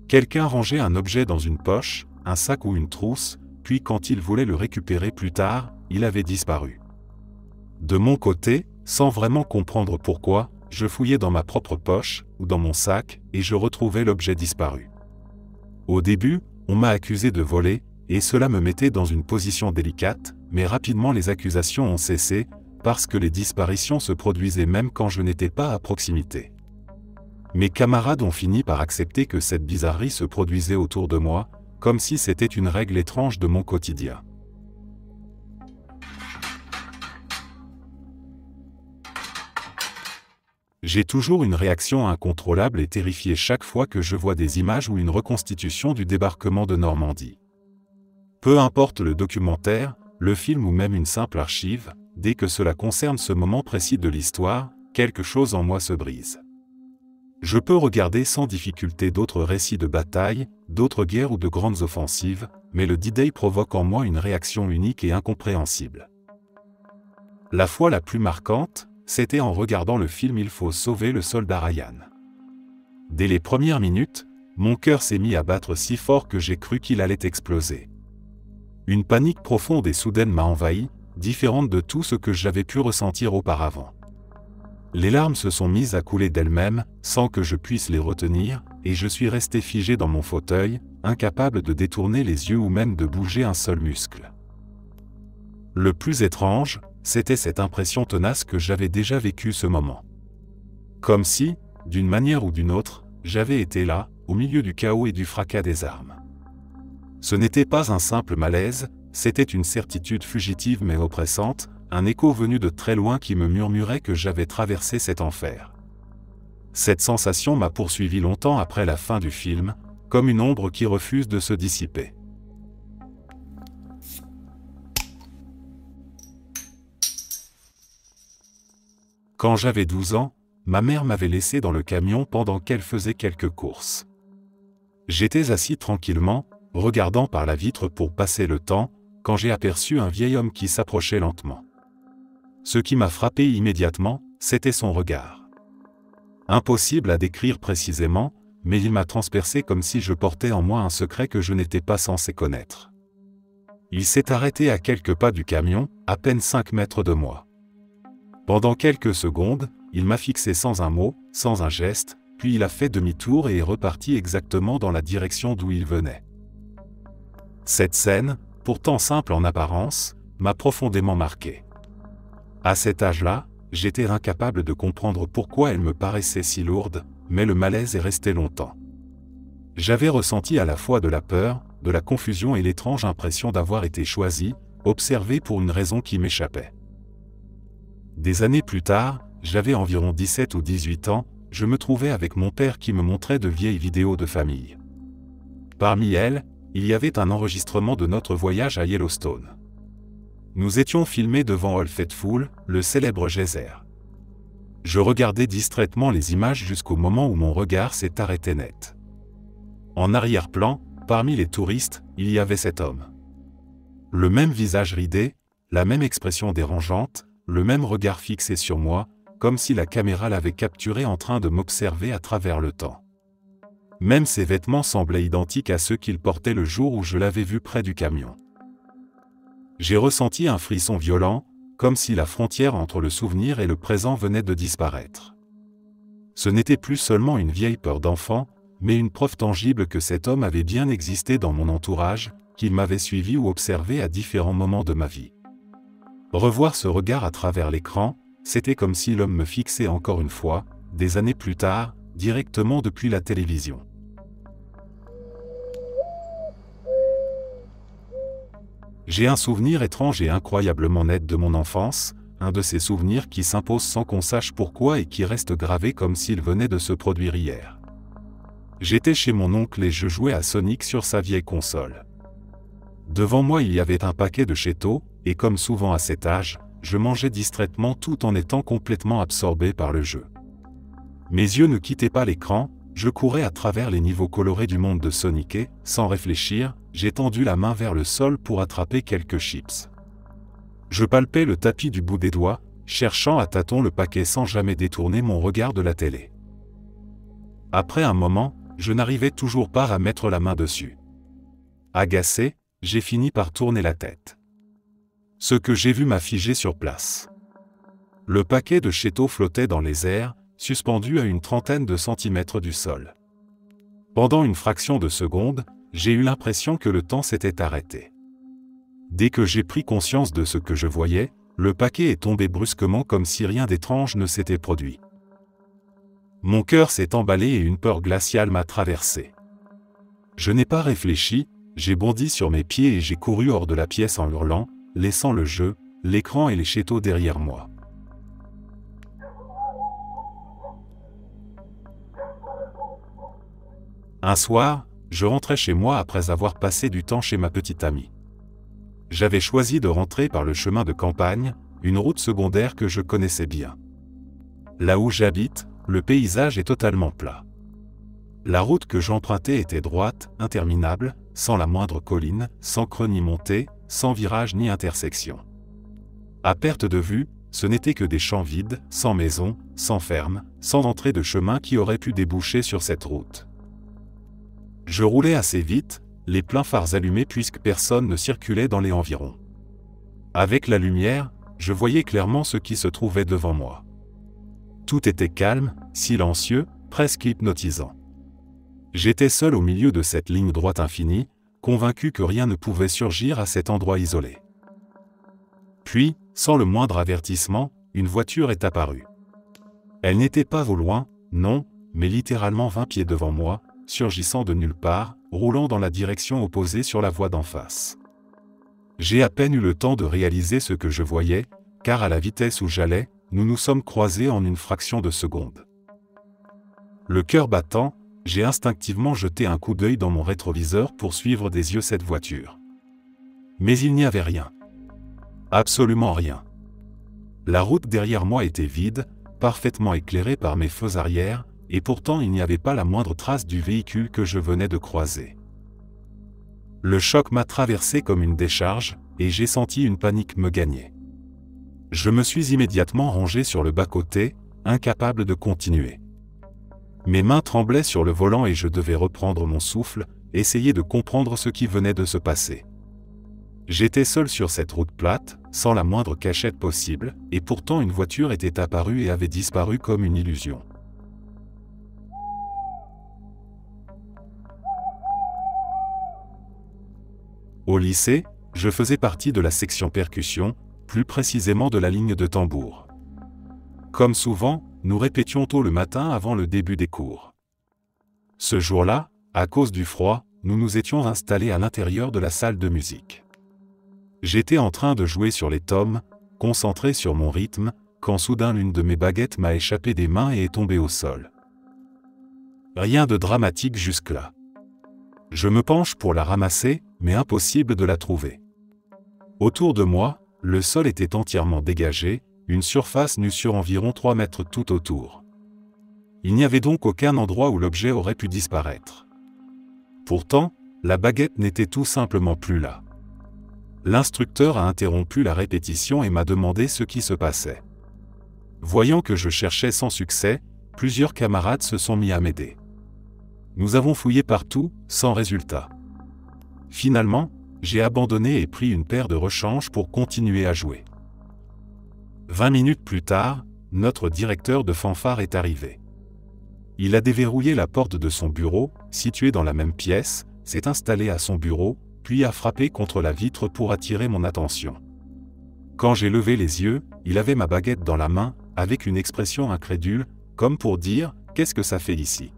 Quelqu'un rangeait un objet dans une poche, un sac ou une trousse, puis quand il voulait le récupérer plus tard, il avait disparu. De mon côté, sans vraiment comprendre pourquoi, je fouillais dans ma propre poche, ou dans mon sac, et je retrouvais l'objet disparu. Au début, on m'a accusé de voler, et cela me mettait dans une position délicate, mais rapidement les accusations ont cessé, parce que les disparitions se produisaient même quand je n'étais pas à proximité. Mes camarades ont fini par accepter que cette bizarrerie se produisait autour de moi, comme si c'était une règle étrange de mon quotidien. J'ai toujours une réaction incontrôlable et terrifiée chaque fois que je vois des images ou une reconstitution du débarquement de Normandie. Peu importe le documentaire, le film ou même une simple archive, dès que cela concerne ce moment précis de l'histoire, quelque chose en moi se brise. Je peux regarder sans difficulté d'autres récits de batailles, d'autres guerres ou de grandes offensives, mais le D-Day provoque en moi une réaction unique et incompréhensible. La fois la plus marquante, c'était en regardant le film Il faut sauver le soldat Ryan. Dès les premières minutes, mon cœur s'est mis à battre si fort que j'ai cru qu'il allait exploser. Une panique profonde et soudaine m'a envahi, différente de tout ce que j'avais pu ressentir auparavant. Les larmes se sont mises à couler d'elles-mêmes, sans que je puisse les retenir, et je suis resté figé dans mon fauteuil, incapable de détourner les yeux ou même de bouger un seul muscle. Le plus étrange, c'était cette impression tenace que j'avais déjà vécu ce moment. Comme si, d'une manière ou d'une autre, j'avais été là, au milieu du chaos et du fracas des armes. Ce n'était pas un simple malaise, c'était une certitude fugitive mais oppressante, un écho venu de très loin qui me murmurait que j'avais traversé cet enfer. Cette sensation m'a poursuivi longtemps après la fin du film, comme une ombre qui refuse de se dissiper. Quand j'avais 12 ans, ma mère m'avait laissé dans le camion pendant qu'elle faisait quelques courses. J'étais assis tranquillement, regardant par la vitre pour passer le temps, quand j'ai aperçu un vieil homme qui s'approchait lentement. Ce qui m'a frappé immédiatement, c'était son regard. Impossible à décrire précisément, mais il m'a transpercé comme si je portais en moi un secret que je n'étais pas censé connaître. Il s'est arrêté à quelques pas du camion, à peine 5 mètres de moi. Pendant quelques secondes, il m'a fixé sans un mot, sans un geste, puis il a fait demi-tour et est reparti exactement dans la direction d'où il venait. Cette scène, pourtant simple en apparence, m'a profondément marqué. À cet âge-là, j'étais incapable de comprendre pourquoi elle me paraissait si lourde, mais le malaise est resté longtemps. J'avais ressenti à la fois de la peur, de la confusion et l'étrange impression d'avoir été choisi, observé pour une raison qui m'échappait. Des années plus tard, j'avais environ 17 ou 18 ans, je me trouvais avec mon père qui me montrait de vieilles vidéos de famille. Parmi elles, il y avait un enregistrement de notre voyage à Yellowstone. Nous étions filmés devant Old Faithful, le célèbre geyser. Je regardais distraitement les images jusqu'au moment où mon regard s'est arrêté net. En arrière-plan, parmi les touristes, il y avait cet homme. Le même visage ridé, la même expression dérangeante, le même regard fixé sur moi, comme si la caméra l'avait capturé en train de m'observer à travers le temps. Même ses vêtements semblaient identiques à ceux qu'il portait le jour où je l'avais vu près du camion. J'ai ressenti un frisson violent, comme si la frontière entre le souvenir et le présent venait de disparaître. Ce n'était plus seulement une vieille peur d'enfant, mais une preuve tangible que cet homme avait bien existé dans mon entourage, qu'il m'avait suivi ou observé à différents moments de ma vie. Revoir ce regard à travers l'écran, c'était comme si l'homme me fixait encore une fois, des années plus tard, directement depuis la télévision. J'ai un souvenir étrange et incroyablement net de mon enfance, un de ces souvenirs qui s'imposent sans qu'on sache pourquoi et qui reste gravé comme s'il venait de se produire hier. J'étais chez mon oncle et je jouais à Sonic sur sa vieille console. Devant moi il y avait un paquet de Cheetos, et comme souvent à cet âge, je mangeais distraitement tout en étant complètement absorbé par le jeu. Mes yeux ne quittaient pas l'écran, je courais à travers les niveaux colorés du monde de Sonic et, sans réfléchir, j'ai tendu la main vers le sol pour attraper quelques chips. Je palpais le tapis du bout des doigts, cherchant à tâtons le paquet sans jamais détourner mon regard de la télé. Après un moment, je n'arrivais toujours pas à mettre la main dessus. Agacé, j'ai fini par tourner la tête. Ce que j'ai vu m'a figé sur place. Le paquet de Cheetos flottait dans les airs, suspendu à une trentaine de centimètres du sol. Pendant une fraction de seconde, j'ai eu l'impression que le temps s'était arrêté. Dès que j'ai pris conscience de ce que je voyais, le paquet est tombé brusquement comme si rien d'étrange ne s'était produit. Mon cœur s'est emballé et une peur glaciale m'a traversé. Je n'ai pas réfléchi, j'ai bondi sur mes pieds et j'ai couru hors de la pièce en hurlant, laissant le jeu, l'écran et les Cheetos derrière moi. Un soir, je rentrais chez moi après avoir passé du temps chez ma petite amie. J'avais choisi de rentrer par le chemin de campagne, une route secondaire que je connaissais bien. Là où j'habite, le paysage est totalement plat. La route que j'empruntais était droite, interminable, sans la moindre colline, sans creux ni montée, sans virage ni intersection. À perte de vue, ce n'était que des champs vides, sans maison, sans ferme, sans entrée de chemin qui aurait pu déboucher sur cette route. Je roulais assez vite, les pleins phares allumés puisque personne ne circulait dans les environs. Avec la lumière, je voyais clairement ce qui se trouvait devant moi. Tout était calme, silencieux, presque hypnotisant. J'étais seul au milieu de cette ligne droite infinie, convaincu que rien ne pouvait surgir à cet endroit isolé. Puis, sans le moindre avertissement, une voiture est apparue. Elle n'était pas au loin, non, mais littéralement 20 pieds devant moi, surgissant de nulle part, roulant dans la direction opposée sur la voie d'en face. J'ai à peine eu le temps de réaliser ce que je voyais, car à la vitesse où j'allais, nous nous sommes croisés en une fraction de seconde. Le cœur battant, j'ai instinctivement jeté un coup d'œil dans mon rétroviseur pour suivre des yeux cette voiture. Mais il n'y avait rien. Absolument rien. La route derrière moi était vide, parfaitement éclairée par mes feux arrière, et pourtant il n'y avait pas la moindre trace du véhicule que je venais de croiser. Le choc m'a traversé comme une décharge, et j'ai senti une panique me gagner. Je me suis immédiatement rangé sur le bas-côté, incapable de continuer. Mes mains tremblaient sur le volant et je devais reprendre mon souffle, essayer de comprendre ce qui venait de se passer. J'étais seul sur cette route plate, sans la moindre cachette possible, et pourtant une voiture était apparue et avait disparu comme une illusion. Au lycée, je faisais partie de la section percussion, plus précisément de la ligne de tambour. Comme souvent, nous répétions tôt le matin avant le début des cours. Ce jour-là, à cause du froid, nous nous étions installés à l'intérieur de la salle de musique. J'étais en train de jouer sur les tomes, concentré sur mon rythme, quand soudain l'une de mes baguettes m'a échappé des mains et est tombée au sol. Rien de dramatique jusque-là. Je me penche pour la ramasser, mais impossible de la trouver. Autour de moi, le sol était entièrement dégagé, une surface nue sur environ 3 mètres tout autour. Il n'y avait donc aucun endroit où l'objet aurait pu disparaître. Pourtant, la baguette n'était tout simplement plus là. L'instructeur a interrompu la répétition et m'a demandé ce qui se passait. Voyant que je cherchais sans succès, plusieurs camarades se sont mis à m'aider. Nous avons fouillé partout, sans résultat. Finalement, j'ai abandonné et pris une paire de rechanges pour continuer à jouer. 20 minutes plus tard, notre directeur de fanfare est arrivé. Il a déverrouillé la porte de son bureau, situé dans la même pièce, s'est installé à son bureau, puis a frappé contre la vitre pour attirer mon attention. Quand j'ai levé les yeux, il avait ma baguette dans la main, avec une expression incrédule, comme pour dire « Qu'est-ce que ça fait ici ?»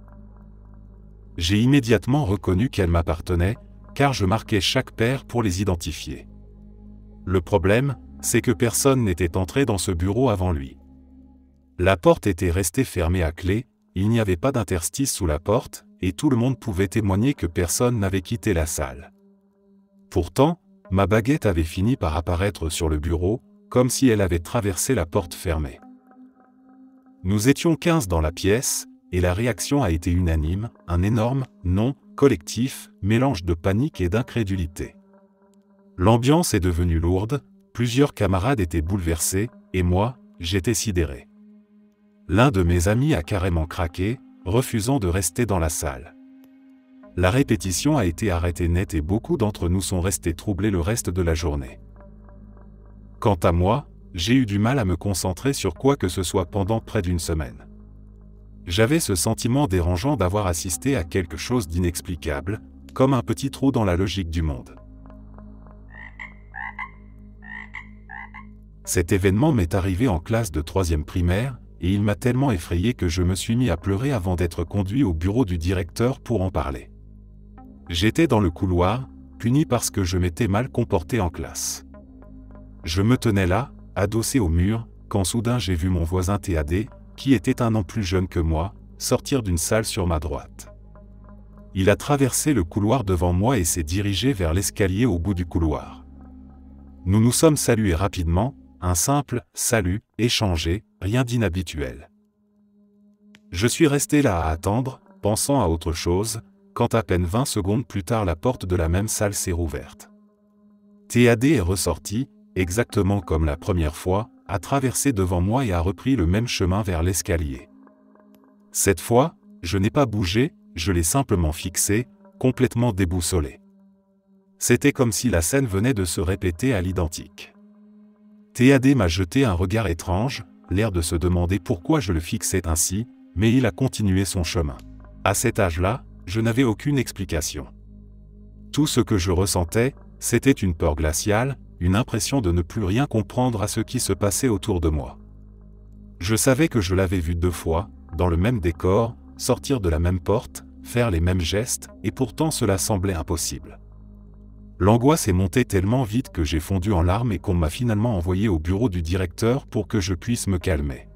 J'ai immédiatement reconnu qu'elle m'appartenait, car je marquais chaque paire pour les identifier. Le problème, c'est que personne n'était entré dans ce bureau avant lui. La porte était restée fermée à clé, il n'y avait pas d'interstice sous la porte, et tout le monde pouvait témoigner que personne n'avait quitté la salle. Pourtant, ma baguette avait fini par apparaître sur le bureau, comme si elle avait traversé la porte fermée. Nous étions 15 dans la pièce, et la réaction a été unanime, un énorme « non » collectif, mélange de panique et d'incrédulité. L'ambiance est devenue lourde, plusieurs camarades étaient bouleversés, et moi, j'étais sidéré. L'un de mes amis a carrément craqué, refusant de rester dans la salle. La répétition a été arrêtée net et beaucoup d'entre nous sont restés troublés le reste de la journée. Quant à moi, j'ai eu du mal à me concentrer sur quoi que ce soit pendant près d'une semaine. J'avais ce sentiment dérangeant d'avoir assisté à quelque chose d'inexplicable, comme un petit trou dans la logique du monde. Cet événement m'est arrivé en classe de 3e primaire, et il m'a tellement effrayé que je me suis mis à pleurer avant d'être conduit au bureau du directeur pour en parler. J'étais dans le couloir, puni parce que je m'étais mal comporté en classe. Je me tenais là, adossé au mur, quand soudain j'ai vu mon voisin TAD, qui était un an plus jeune que moi, sortir d'une salle sur ma droite. Il a traversé le couloir devant moi et s'est dirigé vers l'escalier au bout du couloir. Nous nous sommes salués rapidement, un simple « salut » échangé, rien d'inhabituel. Je suis resté là à attendre, pensant à autre chose, quand à peine 20 secondes plus tard la porte de la même salle s'est rouverte. TAD est ressorti, exactement comme la première fois, a traversé devant moi et a repris le même chemin vers l'escalier. Cette fois, je n'ai pas bougé, je l'ai simplement fixé, complètement déboussolé. C'était comme si la scène venait de se répéter à l'identique. TAD m'a jeté un regard étrange, l'air de se demander pourquoi je le fixais ainsi, mais il a continué son chemin. À cet âge-là, je n'avais aucune explication. Tout ce que je ressentais, c'était une peur glaciale, une impression de ne plus rien comprendre à ce qui se passait autour de moi. Je savais que je l'avais vu 2 fois, dans le même décor, sortir de la même porte, faire les mêmes gestes, et pourtant cela semblait impossible. L'angoisse est montée tellement vite que j'ai fondu en larmes et qu'on m'a finalement envoyé au bureau du directeur pour que je puisse me calmer.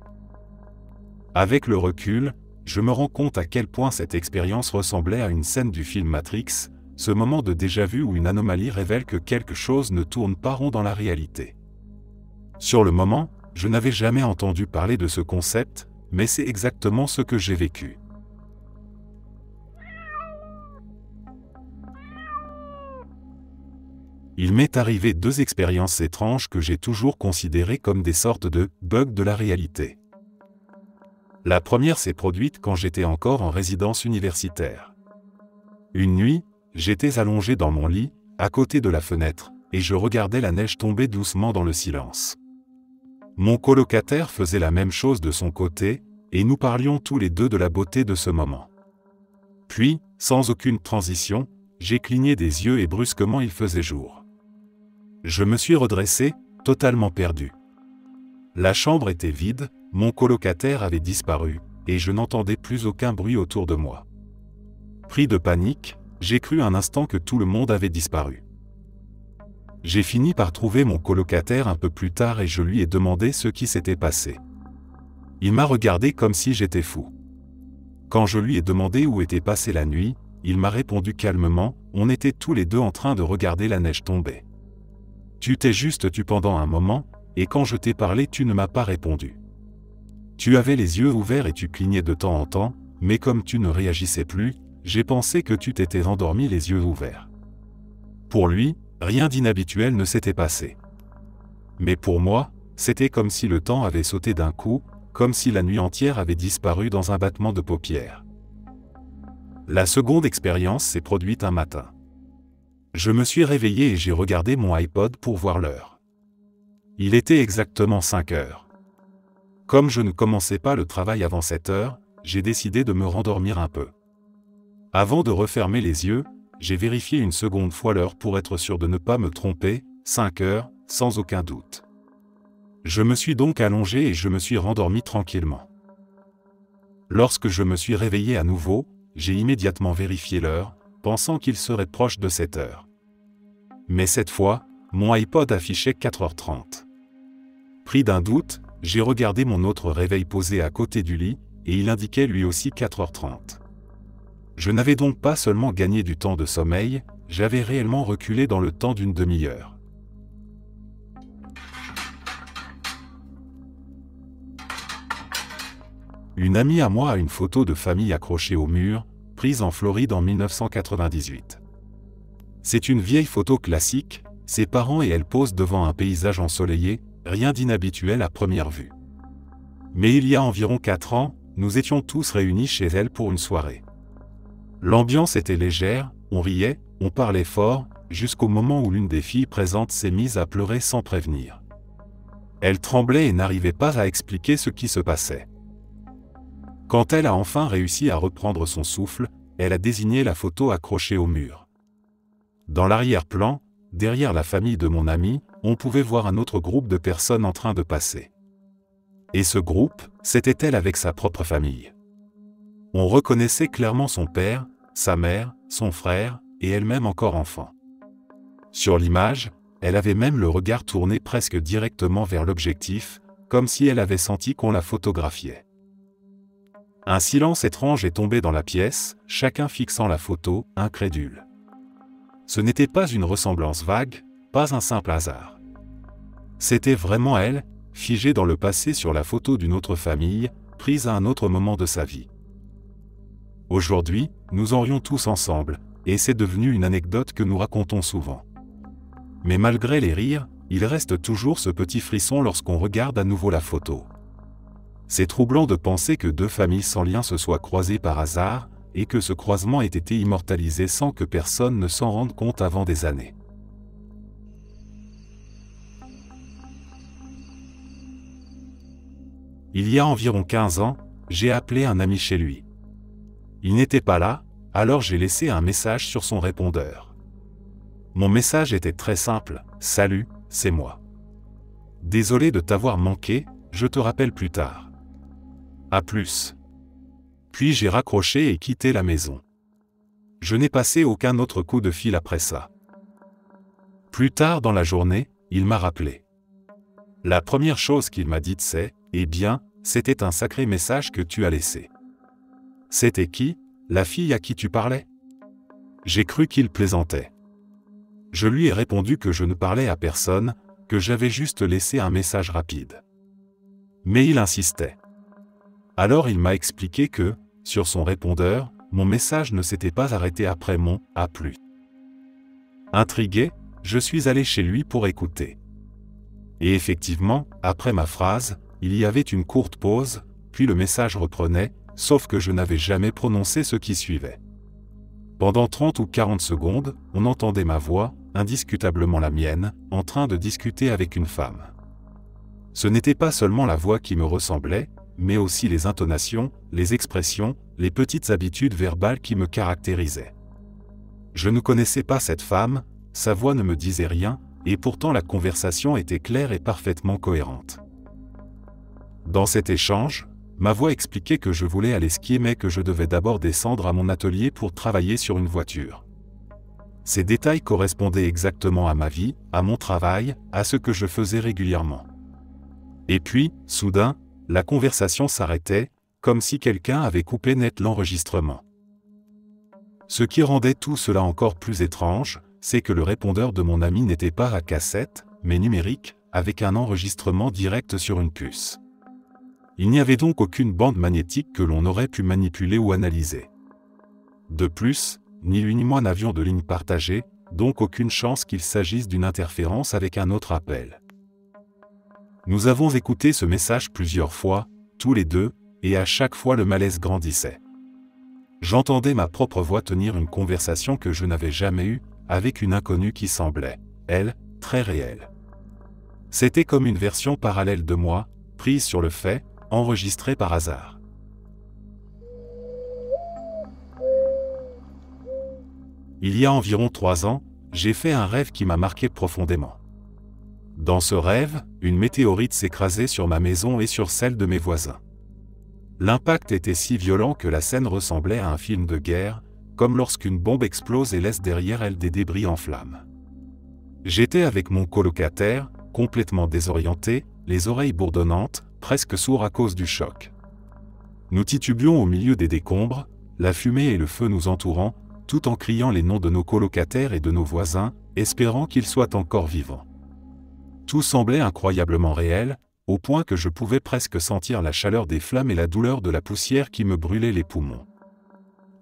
Avec le recul, je me rends compte à quel point cette expérience ressemblait à une scène du film Matrix, ce moment de déjà-vu où une anomalie révèle que quelque chose ne tourne pas rond dans la réalité. Sur le moment, je n'avais jamais entendu parler de ce concept, mais c'est exactement ce que j'ai vécu. Il m'est arrivé 2 expériences étranges que j'ai toujours considérées comme des sortes de « bugs de la réalité ». La première s'est produite quand j'étais encore en résidence universitaire. Une nuit, j'étais allongé dans mon lit, à côté de la fenêtre, et je regardais la neige tomber doucement dans le silence. Mon colocataire faisait la même chose de son côté, et nous parlions tous les deux de la beauté de ce moment. Puis, sans aucune transition, j'ai cligné des yeux et brusquement il faisait jour. Je me suis redressé, totalement perdu. La chambre était vide, mon colocataire avait disparu, et je n'entendais plus aucun bruit autour de moi. Pris de panique, j'ai cru un instant que tout le monde avait disparu. J'ai fini par trouver mon colocataire un peu plus tard et je lui ai demandé ce qui s'était passé. Il m'a regardé comme si j'étais fou. Quand je lui ai demandé où était passée la nuit, il m'a répondu calmement, on était tous les deux en train de regarder la neige tomber. Tu t'es juste tu pendant un moment, et quand je t'ai parlé tu ne m'as pas répondu. Tu avais les yeux ouverts et tu clignais de temps en temps, mais comme tu ne réagissais plus, j'ai pensé que tu t'étais endormi les yeux ouverts. Pour lui, Rien d'inhabituel ne s'était passé. Mais pour moi, c'était comme si le temps avait sauté d'un coup, comme si la nuit entière avait disparu dans un battement de paupières. La seconde expérience s'est produite un matin. Je me suis réveillé et j'ai regardé mon iPod pour voir l'heure. Il était exactement 5 heures. Comme je ne commençais pas le travail avant 7 heures, j'ai décidé de me rendormir un peu. Avant de refermer les yeux, j'ai vérifié une seconde fois l'heure pour être sûr de ne pas me tromper, 5 heures, sans aucun doute. Je me suis donc allongé et je me suis rendormi tranquillement. Lorsque je me suis réveillé à nouveau, j'ai immédiatement vérifié l'heure, pensant qu'il serait proche de 7 heures. Mais cette fois, mon iPod affichait 4h30. Pris d'un doute, j'ai regardé mon autre réveil posé à côté du lit, et il indiquait lui aussi 4h30. Je n'avais donc pas seulement gagné du temps de sommeil, j'avais réellement reculé dans le temps d'une demi-heure. Une amie à moi a une photo de famille accrochée au mur, prise en Floride en 1998. C'est une vieille photo classique, ses parents et elle posent devant un paysage ensoleillé, rien d'inhabituel à première vue. Mais il y a environ 4 ans, nous étions tous réunis chez elle pour une soirée. L'ambiance était légère, on riait, on parlait fort, jusqu'au moment où l'une des filles présentes s'est mise à pleurer sans prévenir. Elle tremblait et n'arrivait pas à expliquer ce qui se passait. Quand elle a enfin réussi à reprendre son souffle, elle a désigné la photo accrochée au mur. Dans l'arrière-plan, derrière la famille de mon ami, on pouvait voir un autre groupe de personnes en train de passer. Et ce groupe, c'était elle avec sa propre famille. On reconnaissait clairement son père, sa mère, son frère, et elle-même encore enfant. Sur l'image, elle avait même le regard tourné presque directement vers l'objectif, comme si elle avait senti qu'on la photographiait. Un silence étrange est tombé dans la pièce, chacun fixant la photo, incrédule. Ce n'était pas une ressemblance vague, pas un simple hasard. C'était vraiment elle, figée dans le passé sur la photo d'une autre famille, prise à un autre moment de sa vie. Aujourd'hui, nous en rions tous ensemble, et c'est devenu une anecdote que nous racontons souvent. Mais malgré les rires, il reste toujours ce petit frisson lorsqu'on regarde à nouveau la photo. C'est troublant de penser que deux familles sans lien se soient croisées par hasard, et que ce croisement ait été immortalisé sans que personne ne s'en rende compte avant des années. Il y a environ 15 ans, j'ai appelé un ami chez lui. Il n'était pas là, alors j'ai laissé un message sur son répondeur. Mon message était très simple, « Salut, c'est moi. Désolé de t'avoir manqué, je te rappelle plus tard. À plus. » Puis j'ai raccroché et quitté la maison. Je n'ai passé aucun autre coup de fil après ça. Plus tard dans la journée, il m'a rappelé. La première chose qu'il m'a dite c'est « Eh bien, c'était un sacré message que tu as laissé. » C'était qui, la fille à qui tu parlais? J'ai cru qu'il plaisantait. Je lui ai répondu que je ne parlais à personne, que j'avais juste laissé un message rapide. Mais il insistait. Alors il m'a expliqué que, sur son répondeur, mon message ne s'était pas arrêté après mon « à plus ». Intrigué, je suis allé chez lui pour écouter. Et effectivement, après ma phrase, il y avait une courte pause, puis le message reprenait, sauf que je n'avais jamais prononcé ce qui suivait. Pendant 30 ou 40 secondes, on entendait ma voix, indiscutablement la mienne, en train de discuter avec une femme. Ce n'était pas seulement la voix qui me ressemblait, mais aussi les intonations, les expressions, les petites habitudes verbales qui me caractérisaient. Je ne connaissais pas cette femme, sa voix ne me disait rien, et pourtant la conversation était claire et parfaitement cohérente. Dans cet échange, ma voix expliquait que je voulais aller skier mais que je devais d'abord descendre à mon atelier pour travailler sur une voiture. Ces détails correspondaient exactement à ma vie, à mon travail, à ce que je faisais régulièrement. Et puis, soudain, la conversation s'arrêtait, comme si quelqu'un avait coupé net l'enregistrement. Ce qui rendait tout cela encore plus étrange, c'est que le répondeur de mon ami n'était pas à cassette, mais numérique, avec un enregistrement direct sur une puce. Il n'y avait donc aucune bande magnétique que l'on aurait pu manipuler ou analyser. De plus, ni lui ni moi n'avions de ligne partagée, donc aucune chance qu'il s'agisse d'une interférence avec un autre appel. Nous avons écouté ce message plusieurs fois, tous les deux, et à chaque fois le malaise grandissait. J'entendais ma propre voix tenir une conversation que je n'avais jamais eue, avec une inconnue qui semblait, elle, très réelle. C'était comme une version parallèle de moi, prise sur le fait, enregistrée par hasard. Il y a environ 3 ans, j'ai fait un rêve qui m'a marqué profondément. Dans ce rêve, une météorite s'écrasait sur ma maison et sur celle de mes voisins. L'impact était si violent que la scène ressemblait à un film de guerre, comme lorsqu'une bombe explose et laisse derrière elle des débris en flammes. J'étais avec mon colocataire, complètement désorienté, les oreilles bourdonnantes, presque sourd à cause du choc. Nous titubions au milieu des décombres, la fumée et le feu nous entourant, tout en criant les noms de nos colocataires et de nos voisins, espérant qu'ils soient encore vivants. Tout semblait incroyablement réel, au point que je pouvais presque sentir la chaleur des flammes et la douleur de la poussière qui me brûlait les poumons.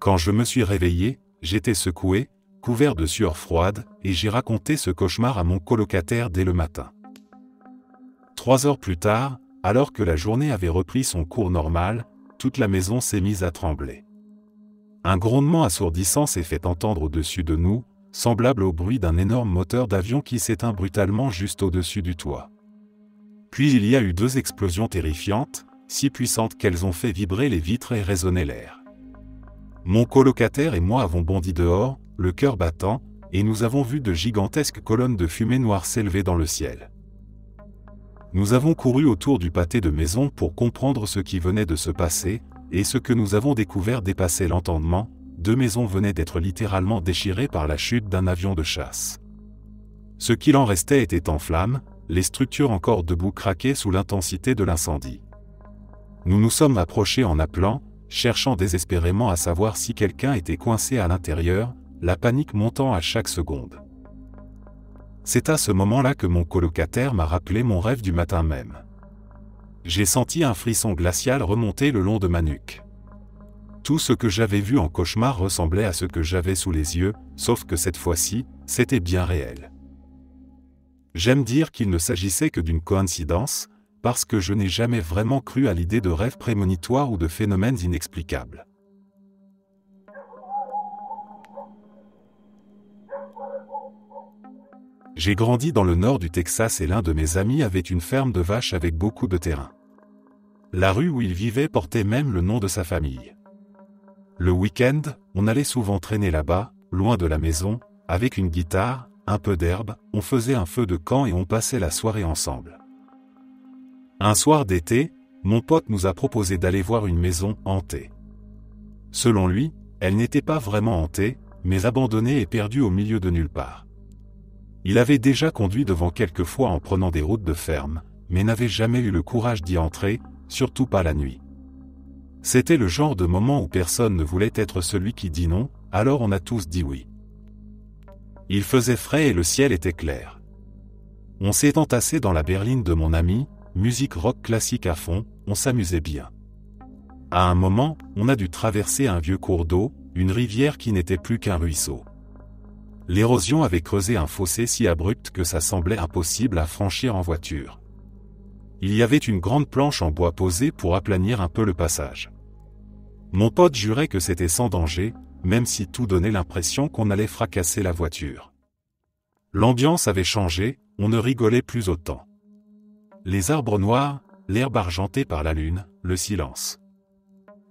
Quand je me suis réveillé, j'étais secoué, couvert de sueur froide, et j'ai raconté ce cauchemar à mon colocataire dès le matin. 3 heures plus tard, alors que la journée avait repris son cours normal, toute la maison s'est mise à trembler. Un grondement assourdissant s'est fait entendre au-dessus de nous, semblable au bruit d'un énorme moteur d'avion qui s'éteint brutalement juste au-dessus du toit. Puis il y a eu 2 explosions terrifiantes, si puissantes qu'elles ont fait vibrer les vitres et résonner l'air. Mon colocataire et moi avons bondi dehors, le cœur battant, et nous avons vu de gigantesques colonnes de fumée noire s'élever dans le ciel. Nous avons couru autour du pâté de maison pour comprendre ce qui venait de se passer, et ce que nous avons découvert dépassait l'entendement. 2 maisons venaient d'être littéralement déchirées par la chute d'un avion de chasse. Ce qu'il en restait était en flammes, les structures encore debout craquaient sous l'intensité de l'incendie. Nous nous sommes approchés en appelant, cherchant désespérément à savoir si quelqu'un était coincé à l'intérieur, la panique montant à chaque seconde. C'est à ce moment-là que mon colocataire m'a rappelé mon rêve du matin même. J'ai senti un frisson glacial remonter le long de ma nuque. Tout ce que j'avais vu en cauchemar ressemblait à ce que j'avais sous les yeux, sauf que cette fois-ci, c'était bien réel. J'aime dire qu'il ne s'agissait que d'une coïncidence, parce que je n'ai jamais vraiment cru à l'idée de rêves prémonitoires ou de phénomènes inexplicables. J'ai grandi dans le nord du Texas et l'un de mes amis avait une ferme de vaches avec beaucoup de terrain. La rue où il vivait portait même le nom de sa famille. Le week-end, on allait souvent traîner là-bas, loin de la maison, avec une guitare, un peu d'herbe, on faisait un feu de camp et on passait la soirée ensemble. Un soir d'été, mon pote nous a proposé d'aller voir une maison hantée. Selon lui, elle n'était pas vraiment hantée, mais abandonnée et perdue au milieu de nulle part. Il avait déjà conduit devant quelques fois en prenant des routes de ferme, mais n'avait jamais eu le courage d'y entrer, surtout pas la nuit. C'était le genre de moment où personne ne voulait être celui qui dit non, alors on a tous dit oui. Il faisait frais et le ciel était clair. On s'est entassé dans la berline de mon ami, musique rock classique à fond, on s'amusait bien. À un moment, on a dû traverser un vieux cours d'eau, une rivière qui n'était plus qu'un ruisseau. L'érosion avait creusé un fossé si abrupt que ça semblait impossible à franchir en voiture. Il y avait une grande planche en bois posée pour aplanir un peu le passage. Mon pote jurait que c'était sans danger, même si tout donnait l'impression qu'on allait fracasser la voiture. L'ambiance avait changé, on ne rigolait plus autant. Les arbres noirs, l'herbe argentée par la lune, le silence.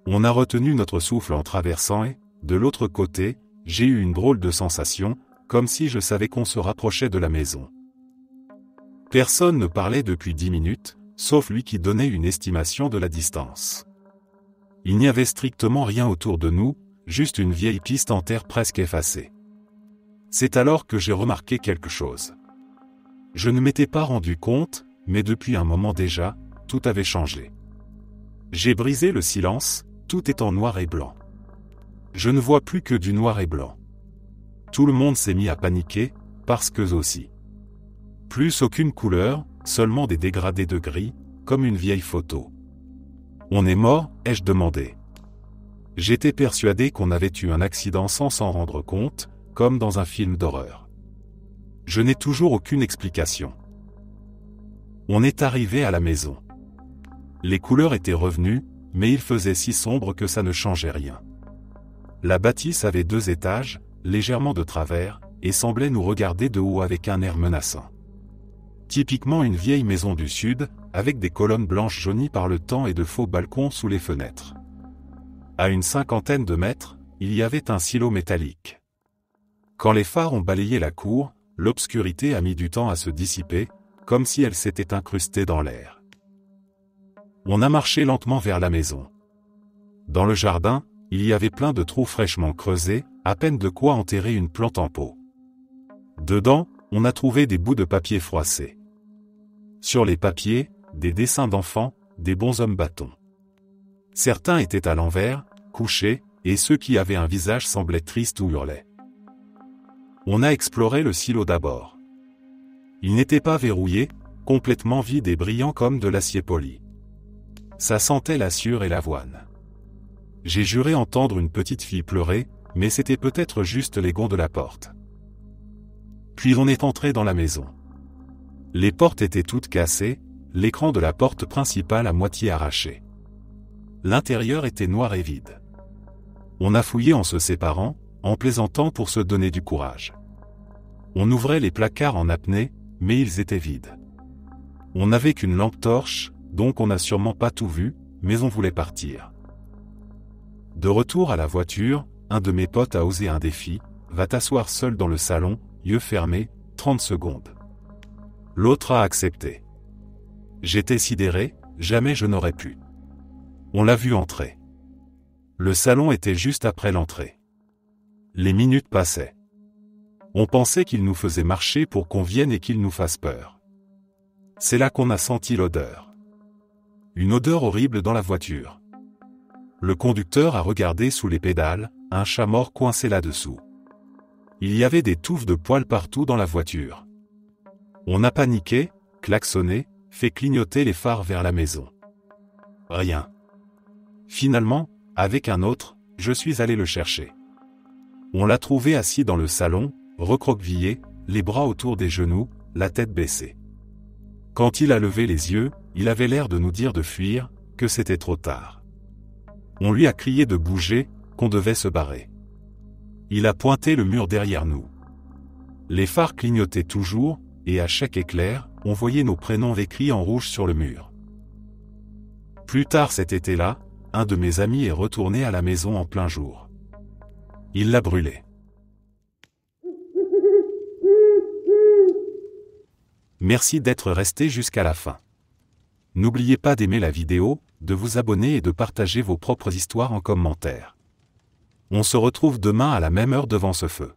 On a retenu notre souffle en traversant et, de l'autre côté, j'ai eu une drôle de sensation, comme si je savais qu'on se rapprochait de la maison. Personne ne parlait depuis 10 minutes, sauf lui qui donnait une estimation de la distance. Il n'y avait strictement rien autour de nous, juste une vieille piste en terre presque effacée. C'est alors que j'ai remarqué quelque chose. Je ne m'étais pas rendu compte, mais depuis un moment déjà, tout avait changé. J'ai brisé le silence, tout est en noir et blanc. Je ne vois plus que du noir et blanc. Tout le monde s'est mis à paniquer, parce qu'eux aussi. Plus aucune couleur, seulement des dégradés de gris, comme une vieille photo. On est mort, ai-je demandé. J'étais persuadé qu'on avait eu un accident sans s'en rendre compte, comme dans un film d'horreur. Je n'ai toujours aucune explication. On est arrivé à la maison. Les couleurs étaient revenues, mais il faisait si sombre que ça ne changeait rien. La bâtisse avait 2 étages, légèrement de travers, et semblait nous regarder de haut avec un air menaçant. Typiquement une vieille maison du sud, avec des colonnes blanches jaunies par le temps et de faux balcons sous les fenêtres. À une 50aine de mètres, il y avait un silo métallique. Quand les phares ont balayé la cour, l'obscurité a mis du temps à se dissiper, comme si elle s'était incrustée dans l'air. On a marché lentement vers la maison. Dans le jardin, il y avait plein de trous fraîchement creusés, à peine de quoi enterrer une plante en pot. Dedans, on a trouvé des bouts de papier froissés. Sur les papiers, des dessins d'enfants, des bonshommes bâtons. Certains étaient à l'envers, couchés, et ceux qui avaient un visage semblaient tristes ou hurlaient. On a exploré le silo d'abord. Il n'était pas verrouillé, complètement vide et brillant comme de l'acier poli. Ça sentait la sueur et l'avoine. J'ai juré entendre une petite fille pleurer, mais c'était peut-être juste les gonds de la porte. Puis on est entré dans la maison. Les portes étaient toutes cassées, l'écran de la porte principale à moitié arraché. L'intérieur était noir et vide. On a fouillé en se séparant, en plaisantant pour se donner du courage. On ouvrait les placards en apnée, mais ils étaient vides. On n'avait qu'une lampe torche, donc on n'a sûrement pas tout vu, mais on voulait partir. De retour à la voiture, un de mes potes a osé un défi, va t'asseoir seul dans le salon, yeux fermés, 30 secondes. L'autre a accepté. J'étais sidéré, jamais je n'aurais pu. On l'a vu entrer. Le salon était juste après l'entrée. Les minutes passaient. On pensait qu'il nous faisait marcher pour qu'on vienne et qu'il nous fasse peur. C'est là qu'on a senti l'odeur. Une odeur horrible dans la voiture. Le conducteur a regardé sous les pédales, un chat mort coincé là-dessous. Il y avait des touffes de poils partout dans la voiture. On a paniqué, klaxonné, fait clignoter les phares vers la maison. Rien. Finalement, avec un autre, je suis allé le chercher. On l'a trouvé assis dans le salon, recroquevillé, les bras autour des genoux, la tête baissée. Quand il a levé les yeux, il avait l'air de nous dire de fuir, que c'était trop tard. On lui a crié de bouger, qu'on devait se barrer. Il a pointé le mur derrière nous. Les phares clignotaient toujours, et à chaque éclair, on voyait nos prénoms écrits en rouge sur le mur. Plus tard cet été-là, un de mes amis est retourné à la maison en plein jour. Il l'a brûlée. Merci d'être resté jusqu'à la fin. N'oubliez pas d'aimer la vidéo, de vous abonner et de partager vos propres histoires en commentaire. On se retrouve demain à la même heure devant ce feu.